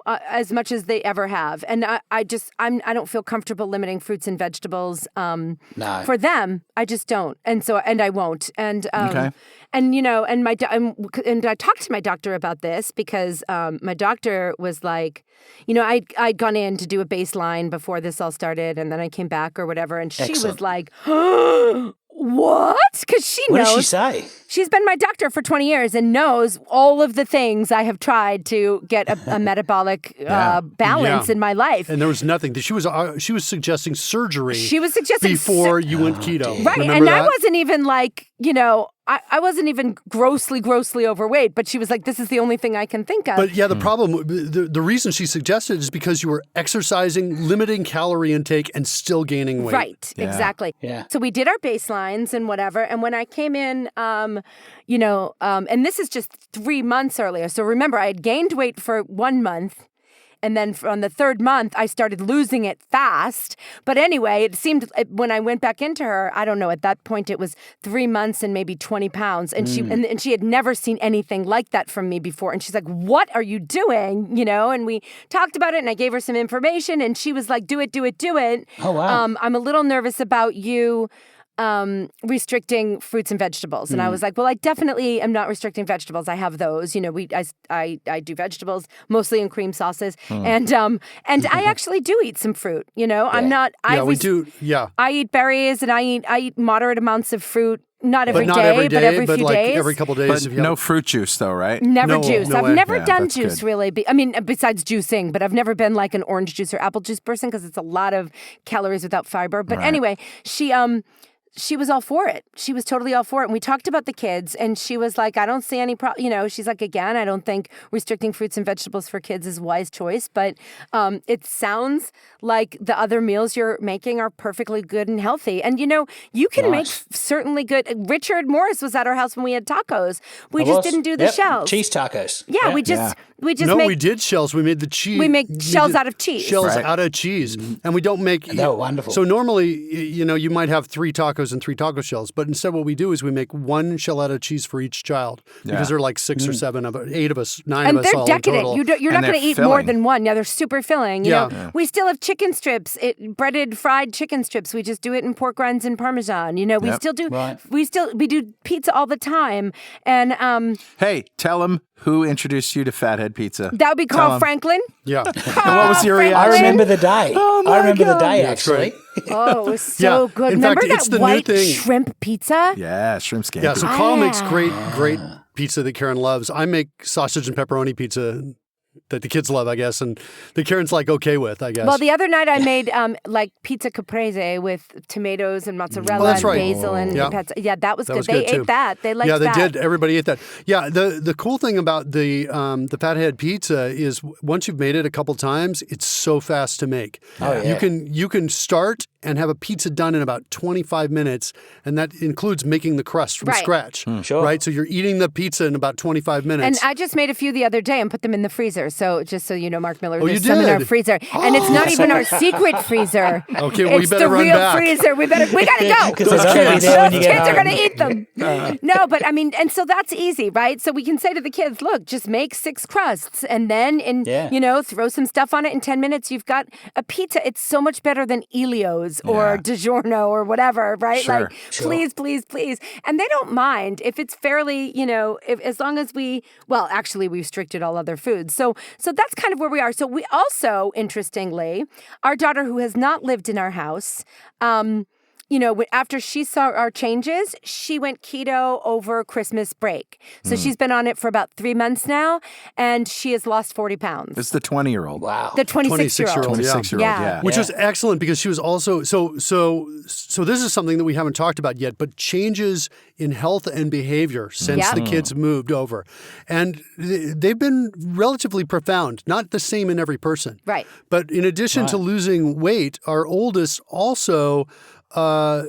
as much as they ever have. And I don't feel comfortable limiting fruits and vegetables for them. I just don't, and I won't. And and I talked to my doctor about this because my doctor was like, I'd gone in to do a baseline before this all started, and then I came back or whatever, and she was like, what? Because she knows. What did she say? She's been my doctor for 20 years and knows all of the things I have tried to get a metabolic balance in my life. And there was nothing. She was suggesting surgery. She was suggesting before you went keto. Right, Remember and that? I wasn't even like, I wasn't even grossly overweight, but she was like, this is the only thing I can think of. But the problem, the reason she suggested is because you were exercising, limiting calorie intake, and still gaining weight. Right, exactly. Yeah. So we did our baselines and whatever. And when I came in, and this is just 3 months earlier. So remember, I had gained weight for 1 month. and then on the third month, I started losing it fast. But anyway, it seemed when I went back into her, I don't know, at that point it was 3 months and maybe 20 pounds. And she had never seen anything like that from me before. And she's like, what are you doing? You know, and we talked about it and I gave her some information and she was like, do it, do it, do it. Oh, wow. I'm a little nervous about you restricting fruits and vegetables. And I was like, well, I definitely am not restricting vegetables. I have those. You know, I do vegetables mostly in cream sauces. And I actually do eat some fruit. You know, I'm not. we do. Yeah. I eat berries and I eat moderate amounts of fruit. Not every but day, but every few like days. every couple days. But no fruit juice, though, right? Never No, juice. no I've way. never Yeah, done that's juice good. really. I mean, besides juicing, but I've never been like an orange juice or apple juice person because it's a lot of calories without fiber. But anyway, she was all for it. She was totally all for it. And we talked about the kids and she was like, I don't see any problem. You know, she's like, again, I don't think restricting fruits and vegetables for kids is a wise choice. But it sounds like the other meals you're making are perfectly good and healthy. And, you know, you can make certainly good. Richard Morris was at our house when we had tacos. We just didn't do the shells. Cheese tacos. Yeah, we just we did shells. We made the cheese. We make shells out of cheese. Shells out of cheese. And we don't make... They were wonderful. So normally, you know, you might have 3 tacos and 3 taco shells. But instead what we do is we make 1 shell out of cheese for each child. Because there are like 6 or 7 of it, 8 of us, 9 and of us all they're in decadent. total. You're not going to eat more than 1. Yeah, they're super filling. You know, we still have chicken strips, breaded fried chicken strips. We just do it in pork rinds and Parmesan. You know, we still do. Right. We do pizza all the time. And Hey, tell them who introduced you to Fathead Pizza. that would be Carl Franklin. Yeah. And what was your Franklin. I reaction? remember the day. I remember the day, That's actually. right. Oh, it was so good. In Remember fact, it's that the new white thing. shrimp pizza? Yeah, shrimp scampi. Yeah, so Carl makes great pizza that Karen loves. I make sausage and pepperoni pizza that the kids love, I guess, and that Karen's like okay with, I guess. Well, the other night I made like pizza caprese with tomatoes and mozzarella that's and right. basil and pezza. Yeah, that was good. was They good, too. ate that. They liked that. Yeah, they did. Everybody ate that. Yeah, the cool thing about the Fathead pizza is once you've made it a couple times, it's so fast to make. Oh, yeah. You can start and have a pizza done in about 25 minutes, and that includes making the crust from Right. scratch. Sure. Right? So you're eating the pizza in about 25 minutes. And I just made a few the other day and put them in the freezer. So just so you know, Mark Miller, Oh, there's you some in our did? freezer. And it's not even our secret freezer. Okay, well, you it's better the run real back. freezer. We gotta go. 'Cause they're only there when you Those get kids are home. going to eat them. No, but I mean, and so that's easy, right? So we can say to the kids, look, just make 6 crusts and then, you know, throw some stuff on it. In 10 minutes, you've got a pizza. It's so much better than Elio's or DiGiorno or whatever, right? Sure. Like, please, please, please. And they don't mind if it's fairly, you know, as long as we restricted all other foods. So that's kind of where we are. So we also, interestingly, our daughter who has not lived in our house, you know, after she saw our changes, she went keto over Christmas break. So she's been on it for about 3 months now, and she has lost 40 pounds. It's the 20-year-old. Wow. The 26-year-old. 26-year-old, yeah. Which was excellent because she was also so this is something that we haven't talked about yet, but changes in health and behavior since the kids moved over. And they've been relatively profound, not the same in every person. Right. But in addition to losing weight, our oldest also a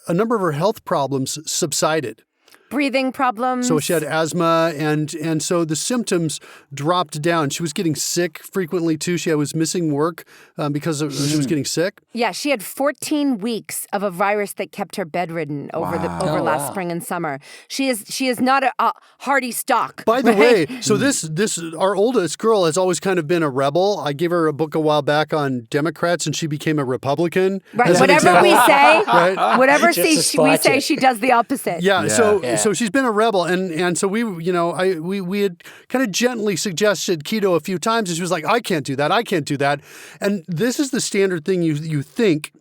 number of her health problems subsided. Breathing problems. So she had asthma, and so the symptoms dropped down. She was getting sick frequently too. She was missing work because she was getting sick. Yeah, she had 14 weeks of a virus that kept her bedridden over last spring and summer. She is not a hardy stock. By the right? way, so this our oldest girl has always kind of been a rebel. I gave her a book a while back on Democrats, and she became a Republican. Right. as an Whatever we example. say, Right. whatever Just to we spite say, you. she does the opposite. Yeah, Yeah. so she's been a rebel, and so we had kind of gently suggested keto a few times, and she was like, I can't do that, and this is the standard thing you think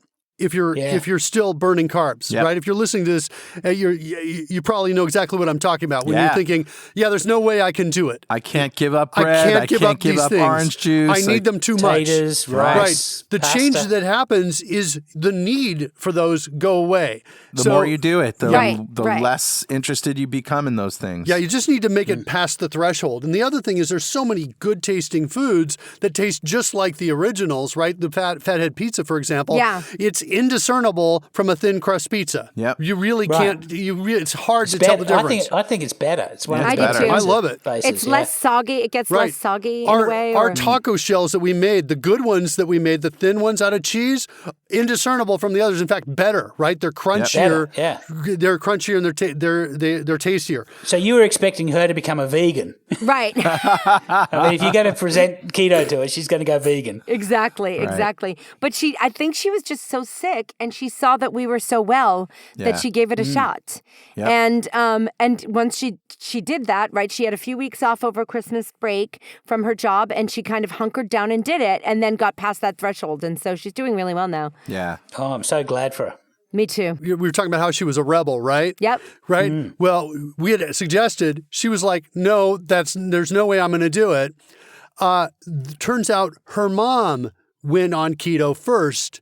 if you're still burning carbs, right? If you're listening to this, you probably know exactly what I'm talking about when you're thinking, there's no way I can do it. I can't give up bread. I can't give up these orange things. juice. I need them too much. Potatoes, Right. rice, The pasta. change that happens is the need for those go away. The more you do it, the Right. less interested you become in those things. Yeah, you just need to make it past the threshold. And the other thing is there's so many good tasting foods that taste just like the originals, right? The Fathead pizza, for example. Yeah. It's indiscernible from a thin crust pizza. Yep. You really Right. can't. It's hard to tell the difference. I think it's better. It's one I of do the too. better I love it. faces, It's less soggy. It gets less soggy in a way. Our taco shells that we made, the good ones that we made, the thin ones out of cheese, indiscernible from the others. In fact, better. Right? They're crunchier. Better, yeah. They're crunchier and they're tastier. So you were expecting her to become a vegan. Right. I mean, if you're going to present keto to her, she's going to go vegan. Exactly. But I think she was just so sick, and she saw that we were so well that she gave it a shot. Yep. And once she did that, right? She had a few weeks off over Christmas break from her job, and she kind of hunkered down and did it, and then got past that threshold, and so she's doing really well now. Yeah. Oh, I'm so glad for her. Me too. We were talking about how she was a rebel, right? Yep. Right? Well, we had suggested, she was like, no, there's no way I'm going to do it. Turns out her mom went on keto first.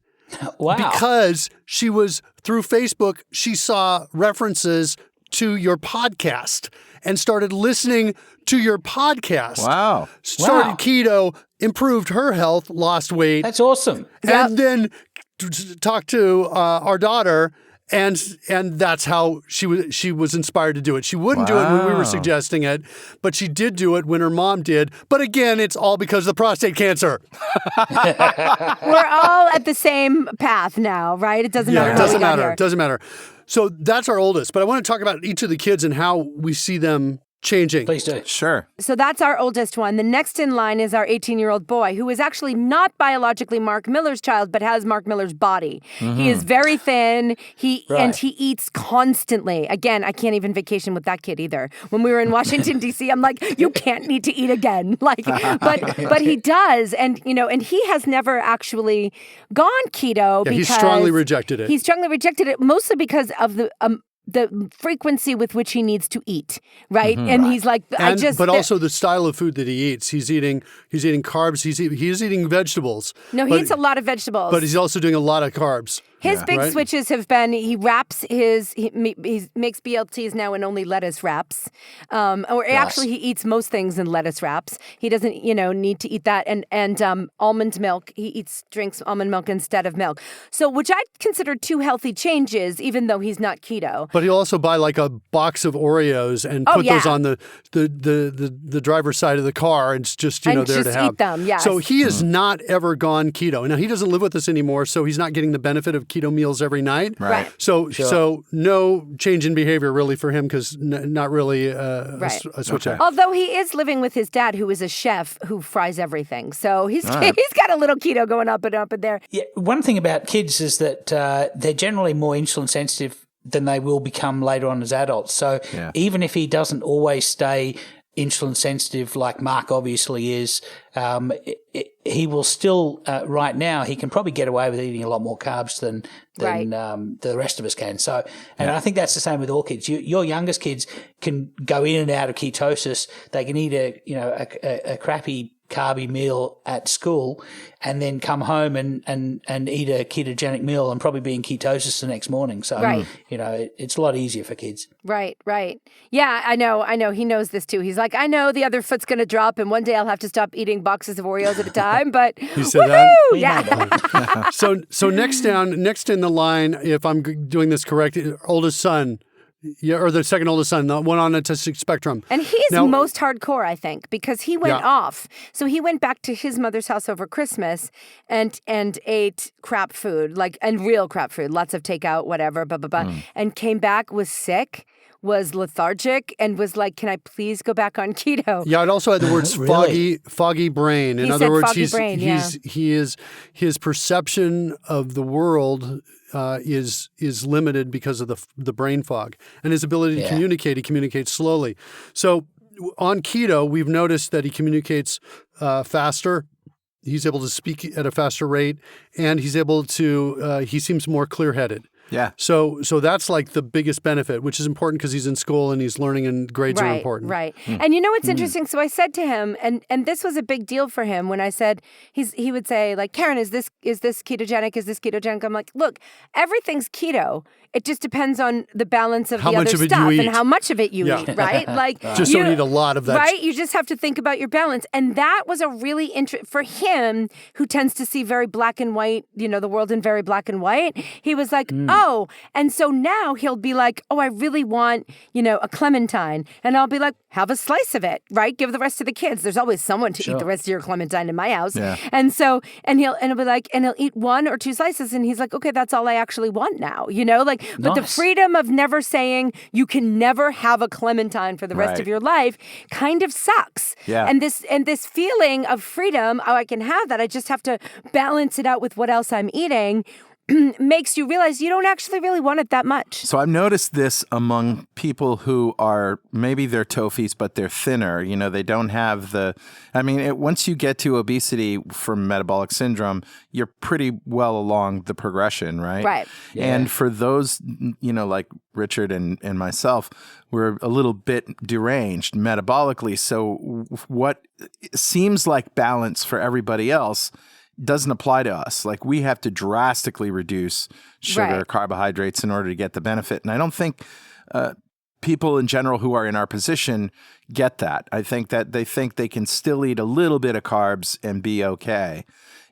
Wow. Because she was, through Facebook, she saw references to your podcast and started listening to your podcast. Wow. Started keto, improved her health, lost weight. That's awesome. And then talked to our daughter, and that's how she was inspired to do it. She wouldn't do it when we were suggesting it, but she did do it when her mom did. But again, it's all because of the prostate cancer. We're all at the same path now, right? It doesn't matter. It doesn't matter. It doesn't matter. So that's our oldest, but I want to talk about each of the kids and how we see them changing. Please do. Sure. So that's our oldest one. The next in line is our 18-year-old boy, who is actually not biologically Mark Miller's child, but has Mark Miller's body. He is very thin. And he eats constantly. Again, I can't even vacation with that kid either. When we were in Washington D.C., I'm like, you can't need to eat again. But he does, and he has never actually gone keto because he strongly rejected it. He strongly rejected it, mostly because of the frequency with which he needs to eat, right? And he's like, but also the style of food that he eats. He's eating carbs. He's eating vegetables. No, he eats a lot of vegetables. But he's also doing a lot of carbs. His big switches have been he makes BLTs now in only lettuce wraps, actually he eats most things in lettuce wraps. He doesn't need to eat that, and almond milk. He drinks almond milk instead of milk. So which I consider two healthy changes, even though he's not keto. But he'll also buy like a box of Oreos and put those on the driver's side of the car, and it's just there to have. Eat them. Yes. So he has not ever gone keto. Now he doesn't live with us anymore, so he's not getting the benefit of keto meals every night. Right. So no change in behavior really for him, because not really a switch. Okay. Although he is living with his dad, who is a chef who fries everything. So he's got a little keto going up and there. Yeah, one thing about kids is that they're generally more insulin sensitive than they will become later on as adults. So even if he doesn't always stay insulin sensitive like Mark obviously is, he will still, right now, he can probably get away with eating a lot more carbs than the rest of us can. So, and I think that's the same with all kids. Your youngest kids can go in and out of ketosis. They can eat a crappy carby meal at school and then come home and eat a ketogenic meal and probably be in ketosis the next morning. So, it's a lot easier for kids. Right. Yeah, I know. He knows this too. He's like, I know the other foot's going to drop and one day I'll have to stop eating boxes of Oreos at a time, but he said that? Yeah. So next in the line, if I'm doing this correct, oldest son. Yeah, or the second oldest son, the one on the autistic spectrum. And he's most hardcore, I think, because he went off. So he went back to his mother's house over Christmas and ate crap food, and real crap food, lots of takeout, whatever, blah, blah, blah, and came back, was sick, was lethargic, and was like, can I please go back on keto? Yeah, it also had the words foggy brain. In other words, his perception of the world is limited because of the brain fog, and his ability to communicate. He communicates slowly. So on keto, we've noticed that he communicates faster. He's able to speak at a faster rate, and he's able to. He seems more clear-headed. Yeah. So that's like the biggest benefit, which is important because he's in school and he's learning and grades are important. Right. And you know what's interesting? So I said to him, and this was a big deal for him when I said, he would say, like, Karen, is this ketogenic? Is this ketogenic? I'm like, look, everything's keto. It just depends on the balance of How the much other of it you stuff eat. and how much of it you eat, right? Like, Just don't eat a lot of that. Right? You just have to think about your balance. And that was a really for him, who tends to see very black and white, the world in very black and white. He was like, oh, and so now he'll be like, oh, I really want, a clementine. And I'll be like, have a slice of it, right? Give the rest to the kids. There's always someone to eat the rest of your clementine in my house. Yeah. And so, he'll be like, and he'll eat 1 or 2 slices. And he's like, okay, that's all I actually want now, but the freedom of never saying you can never have a clementine for the rest of your life kind of sucks. Yeah. And this feeling of freedom, oh, I can have that. I just have to balance it out with what else I'm eating. Makes you realize you don't actually really want it that much. So I've noticed this among people who are, maybe they're TOFIs, but they're thinner. They don't have once you get to obesity from metabolic syndrome, you're pretty well along the progression, right? Right. Yeah. And for those, like Richard and myself, we're a little bit deranged metabolically. So what seems like balance for everybody else doesn't apply to us. Like, we have to drastically reduce sugar, carbohydrates in order to get the benefit. And I don't think people in general who are in our position get that. I think that they think they can still eat a little bit of carbs and be okay.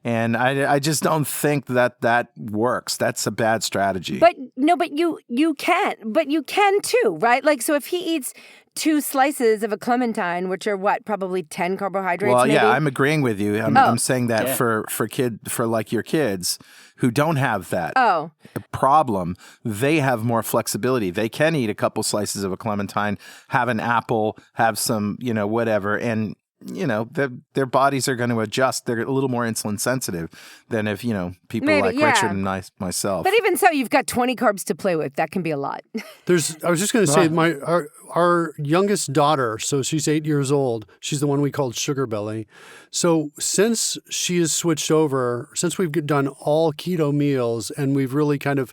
And I just don't think that works. That's a bad strategy. But you can too, right? Like, so if he eats 2 slices of a clementine, which are probably 10 carbohydrates. Well, maybe? yeah, I'm agreeing with you. I'm saying that for like your kids who don't have that problem, they have more flexibility. They can eat a couple slices of a clementine, have an apple, have some, whatever, and their bodies are going to adjust. They're a little more insulin sensitive than if, people like Richard and myself. But even so, you've got 20 carbs to play with. That can be a lot. I was just going to say, our youngest daughter, so she's 8 years old. She's the one we called Sugar Belly. So since she has switched over, since we've done all keto meals and we've really kind of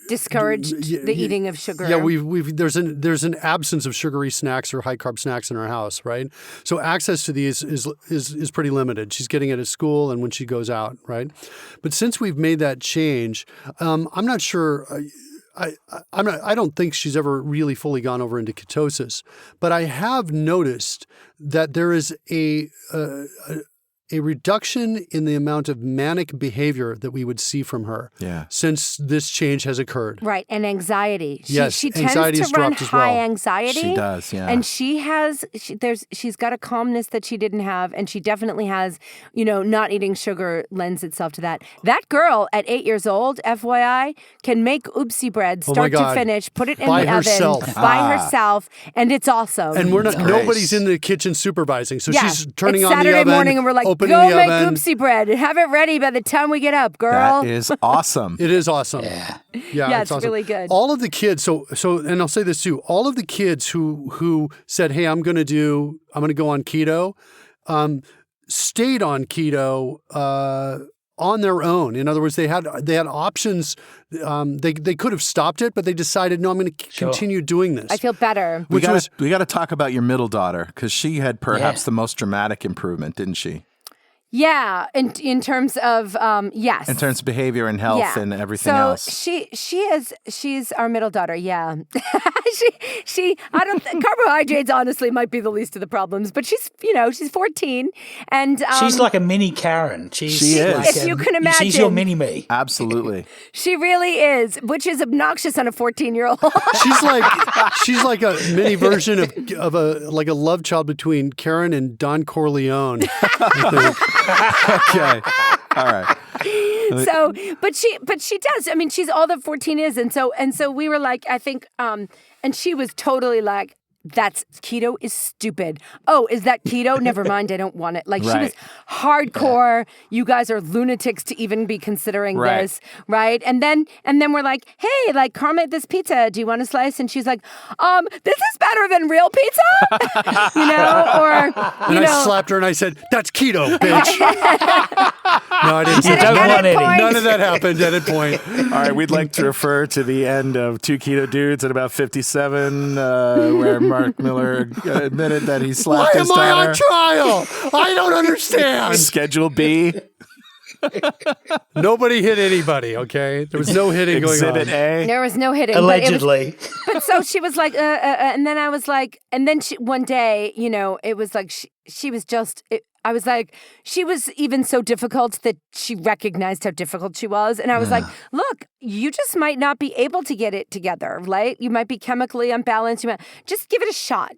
discouraged the eating of sugar. Yeah, there's an absence of sugary snacks or high carb snacks in our house, right? So access to these is pretty limited. She's getting it at school and when she goes out, right? But since we've made that change, I'm not sure. I don't think she's ever really fully gone over into ketosis, but I have noticed that there is a reduction in the amount of manic behavior that we would see from her since this change has occurred. Right, and anxiety. She anxiety tends to run high well. anxiety. She does, yeah. And she's got a calmness that she didn't have, and she definitely has, not eating sugar lends itself to that. That girl at 8 years old, FYI, can make oopsie bread, start to finish, put it in the oven by herself, and it's awesome. And nobody's in the kitchen supervising, so she's turning on Saturday the oven. Morning, and we're like, go make oopsie bread and have it ready by the time we get up, girl. That is awesome. It is awesome. Yeah, it's awesome. really good. All of the kids, so, and I'll say this too, all of the kids who said, hey, I'm going to go on keto, stayed on keto, on their own. In other words, they had options. They could have stopped it, but they decided, no, I'm going to continue doing this. I feel better. We got to talk about your middle daughter, because she had perhaps the most dramatic improvement, didn't she? Yeah, in terms of yes. In terms of behavior and health and everything else. So she's our middle daughter. Yeah, carbohydrates honestly might be the least of the problems, but she's 14 and she's like a mini Karen. She is. Like if you can imagine, she's your mini me. Absolutely. She really is, which is obnoxious on a 14-year-old. she's like a mini version of a love child between Karen and Don Corleone. I think. Okay. All right. So, but she does. I mean, she's all that 14 is, and so we were like, I think, and she was totally like, keto is stupid. Oh, is that keto? Never mind, I don't want it. Like she was hardcore. You guys are lunatics to even be considering this, right? And then we're like, hey, like Carl made this pizza. Do you want a slice? And she's like, this is better than real pizza, I slapped her and I said, "That's keto, bitch." No, I didn't say that. None of that happened. Edit point. All right, we'd like to refer to the end of Two Keto Dudes at about 57, where Mark Miller admitted that he slapped his daughter. Why am I on trial? I don't understand. Schedule B. Nobody hit anybody, okay? There was no hitting going on. Exhibit A. There was no hitting. Allegedly. But so she was like, and then I was like, and then one day, it was like she was just, I was like, she was even so difficult that she recognized how difficult she was. And I was like, look, you just might not be able to get it together, right? You might be chemically unbalanced. Just give it a shot.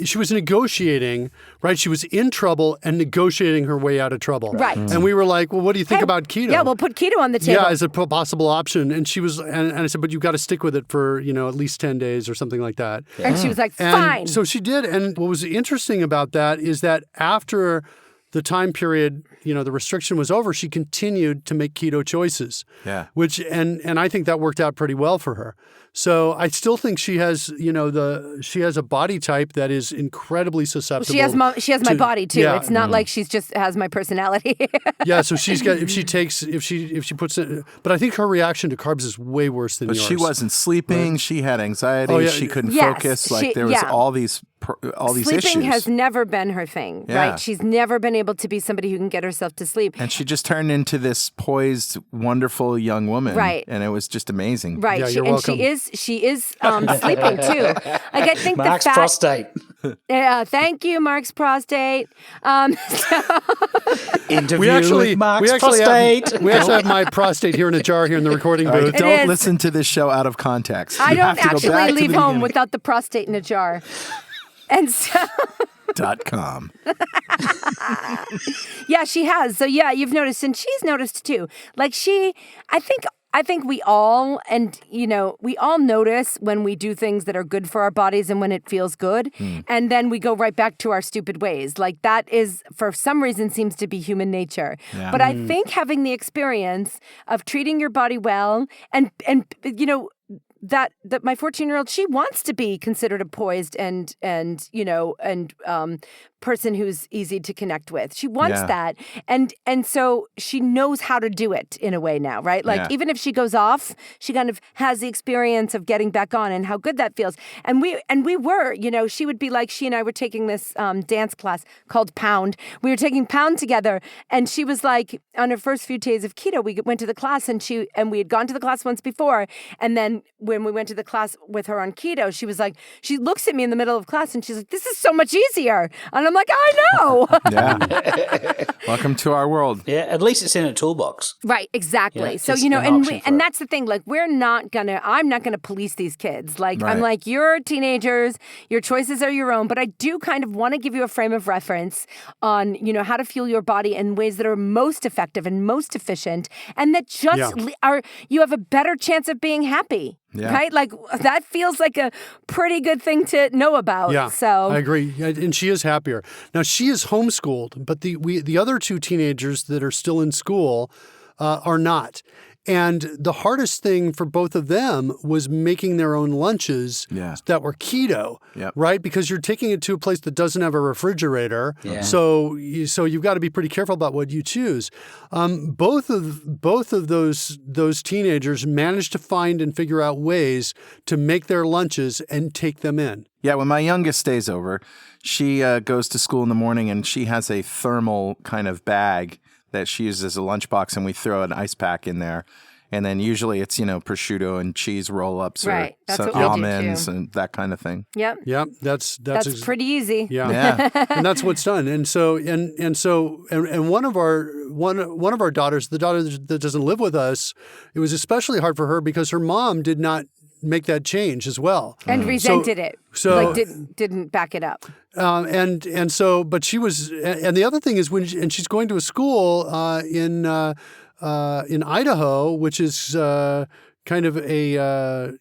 She was negotiating, right? She was in trouble and negotiating her way out of trouble. Right. And we were like, well, what do you think about keto? Yeah, we'll put keto on the table. Yeah, as a possible option. And she was, and I said, but you've got to stick with it for, at least 10 days or something like that. Yeah. And she was like, fine. And so she did. And what was interesting about that is that after the time period, the restriction was over, she continued to make keto choices. Yeah. Which, and I think that worked out pretty well for her. So I still think she has, she has a body type that is incredibly susceptible. She has my body too. Yeah. It's not like she's just has my personality. Yeah. So she's got, if she puts it, but I think her reaction to carbs is way worse than yours. But she wasn't sleeping. Right? She had anxiety. Oh, yeah. She couldn't focus. Like there was all these issues. Sleeping has never been her thing, right? She's never been able to be somebody who can get herself to sleep. And she just turned into this poised, wonderful young woman. Right. And it was just amazing. Right. Yeah, you're welcome. She is sleeping too. Like I think Mark's prostate. Yeah, thank you, Mark's prostate. Interview with Mark's prostate. We actually have my prostate here in a jar here in the recording booth. Don't listen to this show out of context. I don't actually leave home without the prostate in a jar. And so... .com. Yeah, she has. So yeah, you've noticed, and she's noticed too. Like I think we all, and we all notice when we do things that are good for our bodies and when it feels good, and then we go right back to our stupid ways. Like that is, for some reason, seems to be human nature. Yeah. But I think having the experience of treating your body well, and that my 14-year-old, she wants to be considered a poised and person who's easy to connect with. She wants that. And so she knows how to do it in a way now, right? Like even if she goes off, she kind of has the experience of getting back on and how good that feels. And we were, she would be like, she and I were taking this dance class called Pound. We were taking Pound together, and she was like, on her first few days of keto, we went to the class, and we had gone to the class once before, and then when we went to the class with her on keto, she was like, she looks at me in the middle of class and she's like, this is so much easier. And I'm like, I know. Yeah. Welcome to our world. Yeah. At least it's in a toolbox. Right. Exactly. Yeah, so, and that's the thing. Like, I'm not going to police these kids. Like, I'm like, you're teenagers, your choices are your own, but I do kind of want to give you a frame of reference on, how to fuel your body in ways that are most effective and most efficient, and that just you have a better chance of being happy. Yeah. Right? Like that feels like a pretty good thing to know about. Yeah, so I agree. And she is happier. Now, she is homeschooled, but the other two teenagers that are still in school are not. And the hardest thing for both of them was making their own lunches that were keto, right? Because you're taking it to a place that doesn't have a refrigerator. Yeah. So you've got to be pretty careful about what you choose. Both of those teenagers managed to find and figure out ways to make their lunches and take them in. Yeah, when my youngest stays over, she goes to school in the morning, and she has a thermal kind of bag that she uses as a lunchbox, and we throw an ice pack in there. And then usually it's, prosciutto and cheese roll-ups or some almonds and that kind of thing. Yep. Yep. That's pretty easy. Yeah. And that's what's done. And so one of our daughters, the daughter that doesn't live with us, it was especially hard for her because her mom did not make that change as well. And resented it. So didn't back it up. But she was, and the other thing is and she's going to a school in Idaho, which is kind of it's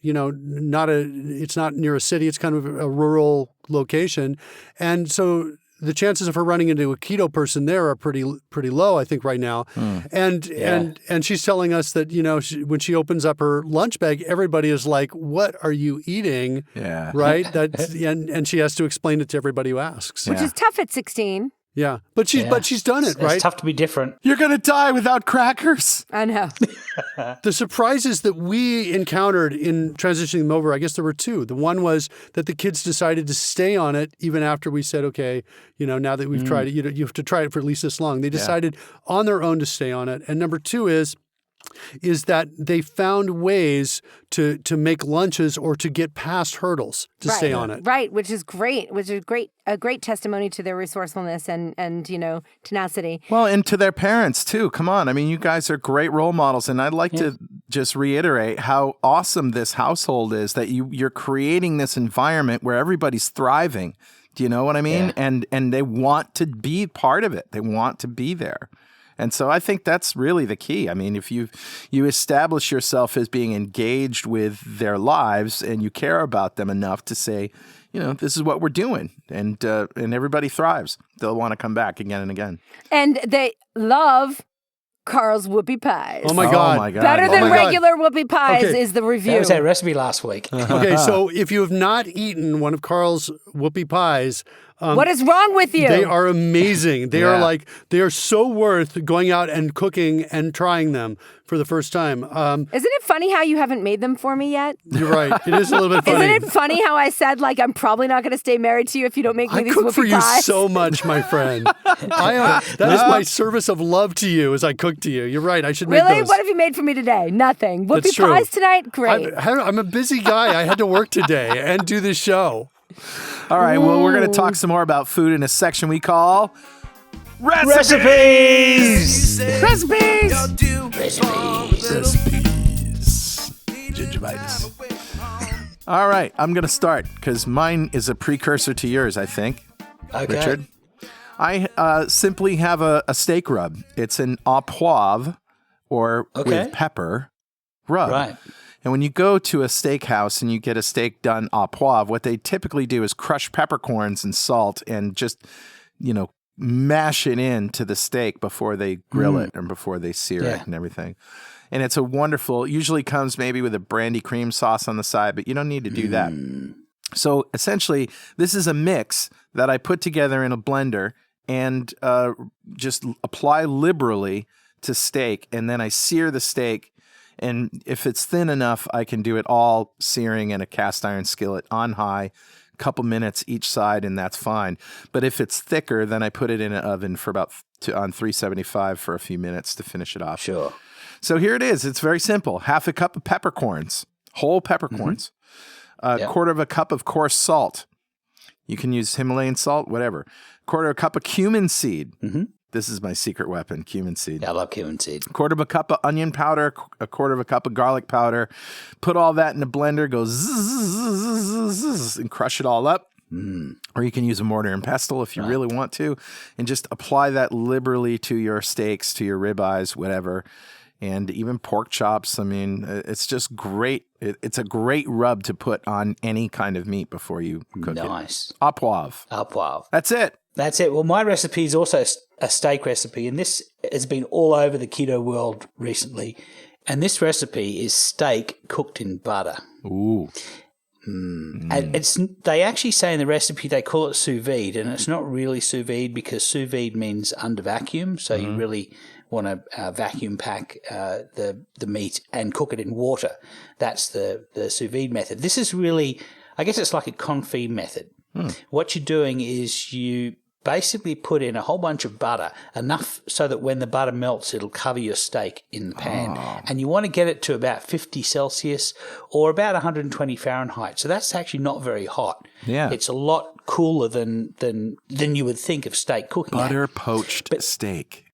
not near a city. It's kind of a rural location. And so the chances of her running into a keto person there are pretty low, I think, right now. And she's telling us that, when she opens up her lunch bag, everybody is like, "What are you eating?" Yeah. Right? And she has to explain it to everybody who asks. Which is tough at 16. Yeah. But she's done it, right? It's tough to be different. You're going to die without crackers. I know. The surprises that we encountered in transitioning them over, I guess there were two. The one was that the kids decided to stay on it even after we said, okay, now that we've tried it, you have to try it for at least this long. They decided on their own to stay on it. And number two is that they found ways to make lunches or to get past hurdles to stay on it. Right, which is great, a great testimony to their resourcefulness and tenacity. Well, and to their parents too. Come on. I mean, you guys are great role models. And I'd like to just reiterate how awesome this household is, that you're creating this environment where everybody's thriving. Do you know what I mean? Yeah. And they want to be part of it. They want to be there. And so I think that's really the key. I mean, if you establish yourself as being engaged with their lives and you care about them enough to say, this is what we're doing, and everybody thrives, they'll want to come back again and again. And they love Carl's whoopie pies. Oh my God. Better than regular whoopie pies is the review. That was our recipe last week. Okay, so if you have not eaten one of Carl's whoopie pies, what is wrong with you? They are amazing. They are so worth going out and cooking and trying them for the first time. Isn't it funny how you haven't made them for me yet? You're right. It is a little bit funny. Isn't it funny how I said, I'm probably not going to stay married to you if you don't make me these whoopie pies? I cook for you so much, my friend. That is my service of love to you as I cook to you. You're right. I should make those. Really? What have you made for me today? Nothing. Whoopie That's true. pies tonight? Great. I'm a busy guy. I had to work today and do this show. All right, well, we're going to talk some more about food in a section we call Recipes! Gingivitis. All right, I'm going to start because mine is a precursor to yours, I think. Okay. Richard. I simply have a steak rub. It's an au poivre or with pepper rub. Right. And when you go to a steakhouse and you get a steak done au poivre, what they typically do is crush peppercorns and salt and just, mash it into the steak before they grill it and before they sear it and everything. And it's usually comes maybe with a brandy cream sauce on the side, but you don't need to do that. So essentially, this is a mix that I put together in a blender and just apply liberally to steak. And then I sear the steak. And if it's thin enough, I can do it all searing in a cast iron skillet on high, a couple minutes each side, and that's fine. But if it's thicker, then I put it in an oven for on 375 for a few minutes to finish it off. Sure. So here it is. It's very simple. Half a cup of peppercorns, whole peppercorns, quarter of a cup of coarse salt. You can use Himalayan salt, whatever. Quarter of a cup of cumin seed. Mm-hmm. This is my secret weapon, cumin seed. Yeah, I love cumin seed. Quarter of a cup of onion powder, a quarter of a cup of garlic powder. Put all that in a blender, go zzz, and crush it all up. Or you can use a mortar and pestle if you really want to, and just apply that liberally to your steaks, to your ribeyes, whatever, and even pork chops. I mean, it's just great. It's a great rub to put on any kind of meat before you cook it. Nice. Au poivre. Au poivre. That's it. That's it. Well, my recipe is also a steak recipe, and this has been all over the keto world recently. And this recipe is steak cooked in butter. Ooh. And they actually say in the recipe they call it sous vide, and it's not really sous vide because sous vide means under vacuum. So you really want to vacuum pack the meat and cook it in water. That's the sous vide method. This is really, I guess it's like a confit method. What you're doing is you basically put in a whole bunch of butter, enough so that when the butter melts, it'll cover your steak in the pan. And you want to get it to about 50 Celsius or about 120 Fahrenheit. So that's actually not very hot. Yeah. It's a lot cooler than you would think of steak cooking. Butter poached steak.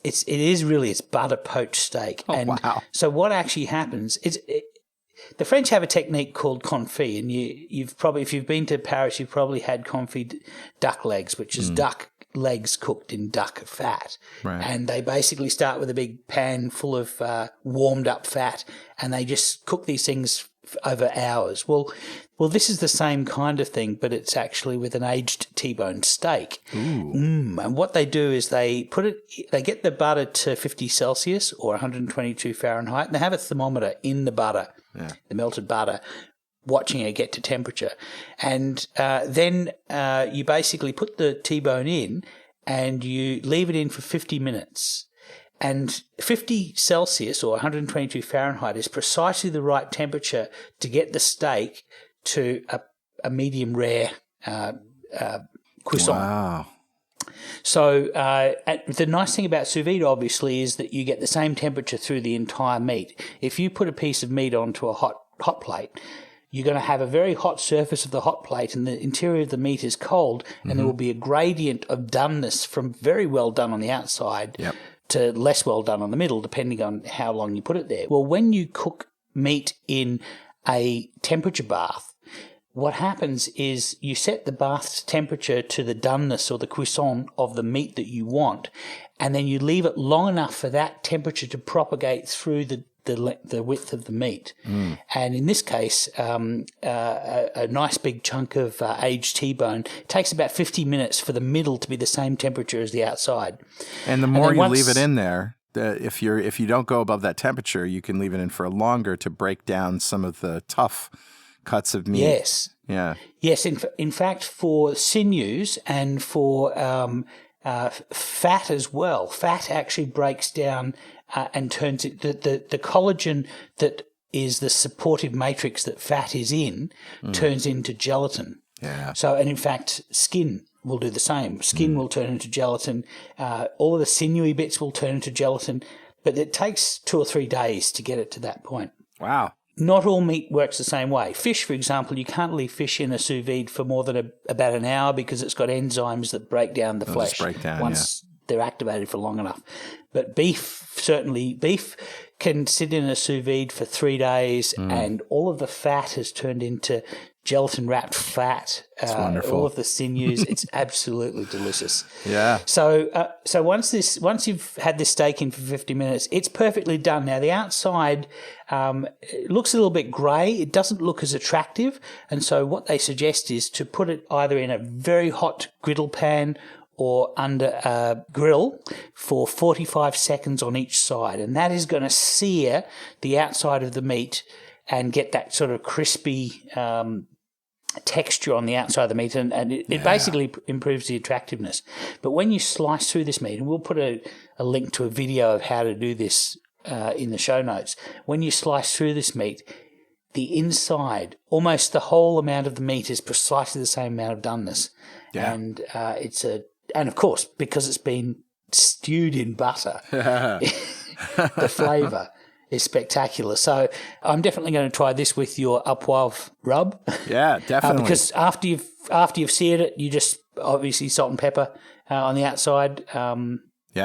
It is really butter poached steak. Wow. So what actually happens is the French have a technique called confit, and you've probably, if you've been to Paris, you've probably had confit duck legs, which is duck legs cooked in duck fat. Right. And they basically start with a big pan full of warmed up fat, and they just cook these things over hours. Well, this is the same kind of thing, but it's actually with an aged T-bone steak. And what they do is they get the butter to 50 Celsius or 122 Fahrenheit, and they have a thermometer in the butter, the melted butter, watching it get to temperature. And then you basically put the T-bone in and you leave it in for 50 minutes. And 50 Celsius or 122 Fahrenheit is precisely the right temperature to get the steak to a medium rare cuisson. Wow. So the nice thing about sous vide, obviously, is that you get the same temperature through the entire meat. If you put a piece of meat onto a hot plate, you're going to have a very hot surface of the hot plate, and the interior of the meat is cold, and there will be a gradient of doneness from very well done on the outside to less well done on the middle, depending on how long you put it there. Well, when you cook meat in a temperature bath, what happens is you set the bath's temperature to the doneness or the cuisson of the meat that you want, and then you leave it long enough for that temperature to propagate through the width of the meat. And in this case, a nice big chunk of aged T-bone takes about 50 minutes for the middle to be the same temperature as the outside. And the more you leave it in there, if you don't go above that temperature, you can leave it in for longer to break down some of the tough cuts of meat. Yes. Yeah. Yes. In fact, for sinews and for fat as well, fat actually breaks down and turns it, the collagen that is the supportive matrix that fat is in turns into gelatin. Yeah. So, and in fact, skin will do the same. Skin will turn into gelatin. All of the sinewy bits will turn into gelatin, but it takes 2 or 3 days to get it to that point. Wow. Not all meat works the same way. Fish, for example, you can't leave fish in a sous vide for more than about an hour because it's got enzymes that break down the flesh once they're activated for long enough. But beef can sit in a sous vide for 3 days and all of the fat has turned into gelatin-wrapped fat. It's wonderful. All of the sinews. It's absolutely delicious. Yeah. So once you've had this steak in for 50 minutes, it's perfectly done. Now, the outside it looks a little bit grey. It doesn't look as attractive. And so what they suggest is to put it either in a very hot griddle pan or under a grill for 45 seconds on each side. And that is going to sear the outside of the meat and get that sort of crispy texture on the outside of the meat, and it basically improves the attractiveness. But when you slice through this meat, and we'll put a link to a video of how to do this in the show notes, when you slice through this meat, the inside, almost the whole amount of the meat is precisely the same amount of doneness. Yeah. And and of course, because it's been stewed in butter, the flavour is spectacular. So I'm definitely going to try this with your upwave rub. Yeah, definitely. Because after you've seared it, you just obviously salt and pepper on the outside.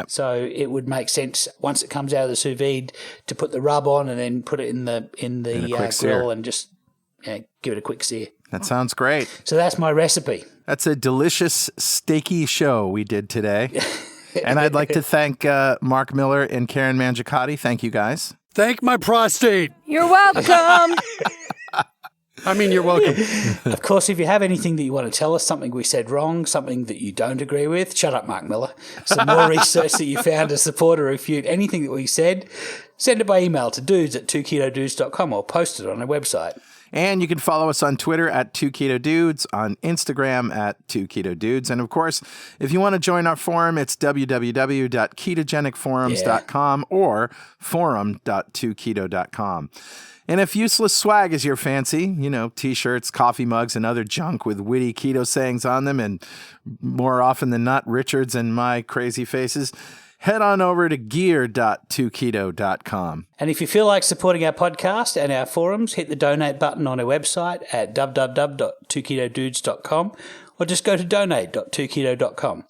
So it would make sense once it comes out of the sous vide to put the rub on and then put it in the grill sear. And just give it a quick sear. That sounds great. So that's my recipe. That's a delicious steaky show we did today. And I'd like to thank Mark Miller and Karen Mangiacotti. Thank you, guys. Thank my prostate. You're welcome. I mean, you're welcome. Of course, if you have anything that you want to tell us, something we said wrong, something that you don't agree with, shut up, Mark Miller. Some more research that you found to support or refute anything that we said, send it by email to dudes@twoketodudes.com or post it on our website. And you can follow us on Twitter at 2KetoDudes, on Instagram at 2KetoDudes. And of course, if you want to join our forum, it's www.ketogenicforums.com or forum.2keto.com. And if useless swag is your fancy, T-shirts, coffee mugs, and other junk with witty keto sayings on them, and more often than not, Richard's and my crazy faces, head on over to gear.2keto.com. And if you feel like supporting our podcast and our forums, hit the donate button on our website at www.2ketodudes.com or just go to donate.2keto.com.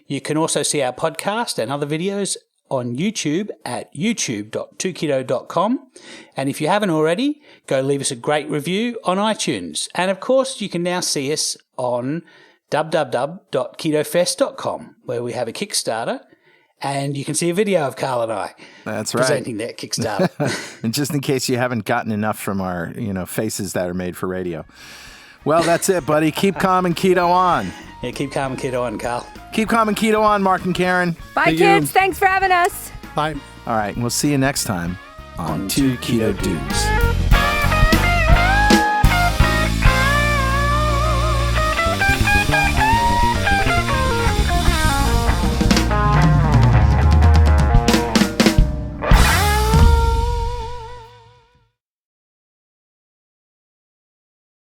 You can also see our podcast and other videos on YouTube at youtube.2keto.com. And if you haven't already, go leave us a great review on iTunes. And of course, you can now see us on www.ketofest.com, where we have a Kickstarter, and you can see a video of Carl and I That's right. presenting that Kickstarter. And just in case you haven't gotten enough from our, faces that are made for radio. Well, that's it, buddy. Keep calm and keto on. Yeah, keep calm and keto on, Carl. Keep calm and keto on, Mark and Karen. Bye, Thank kids. you. Thanks for having us. Bye. All right, we'll see you next time on Two Keto Dudes.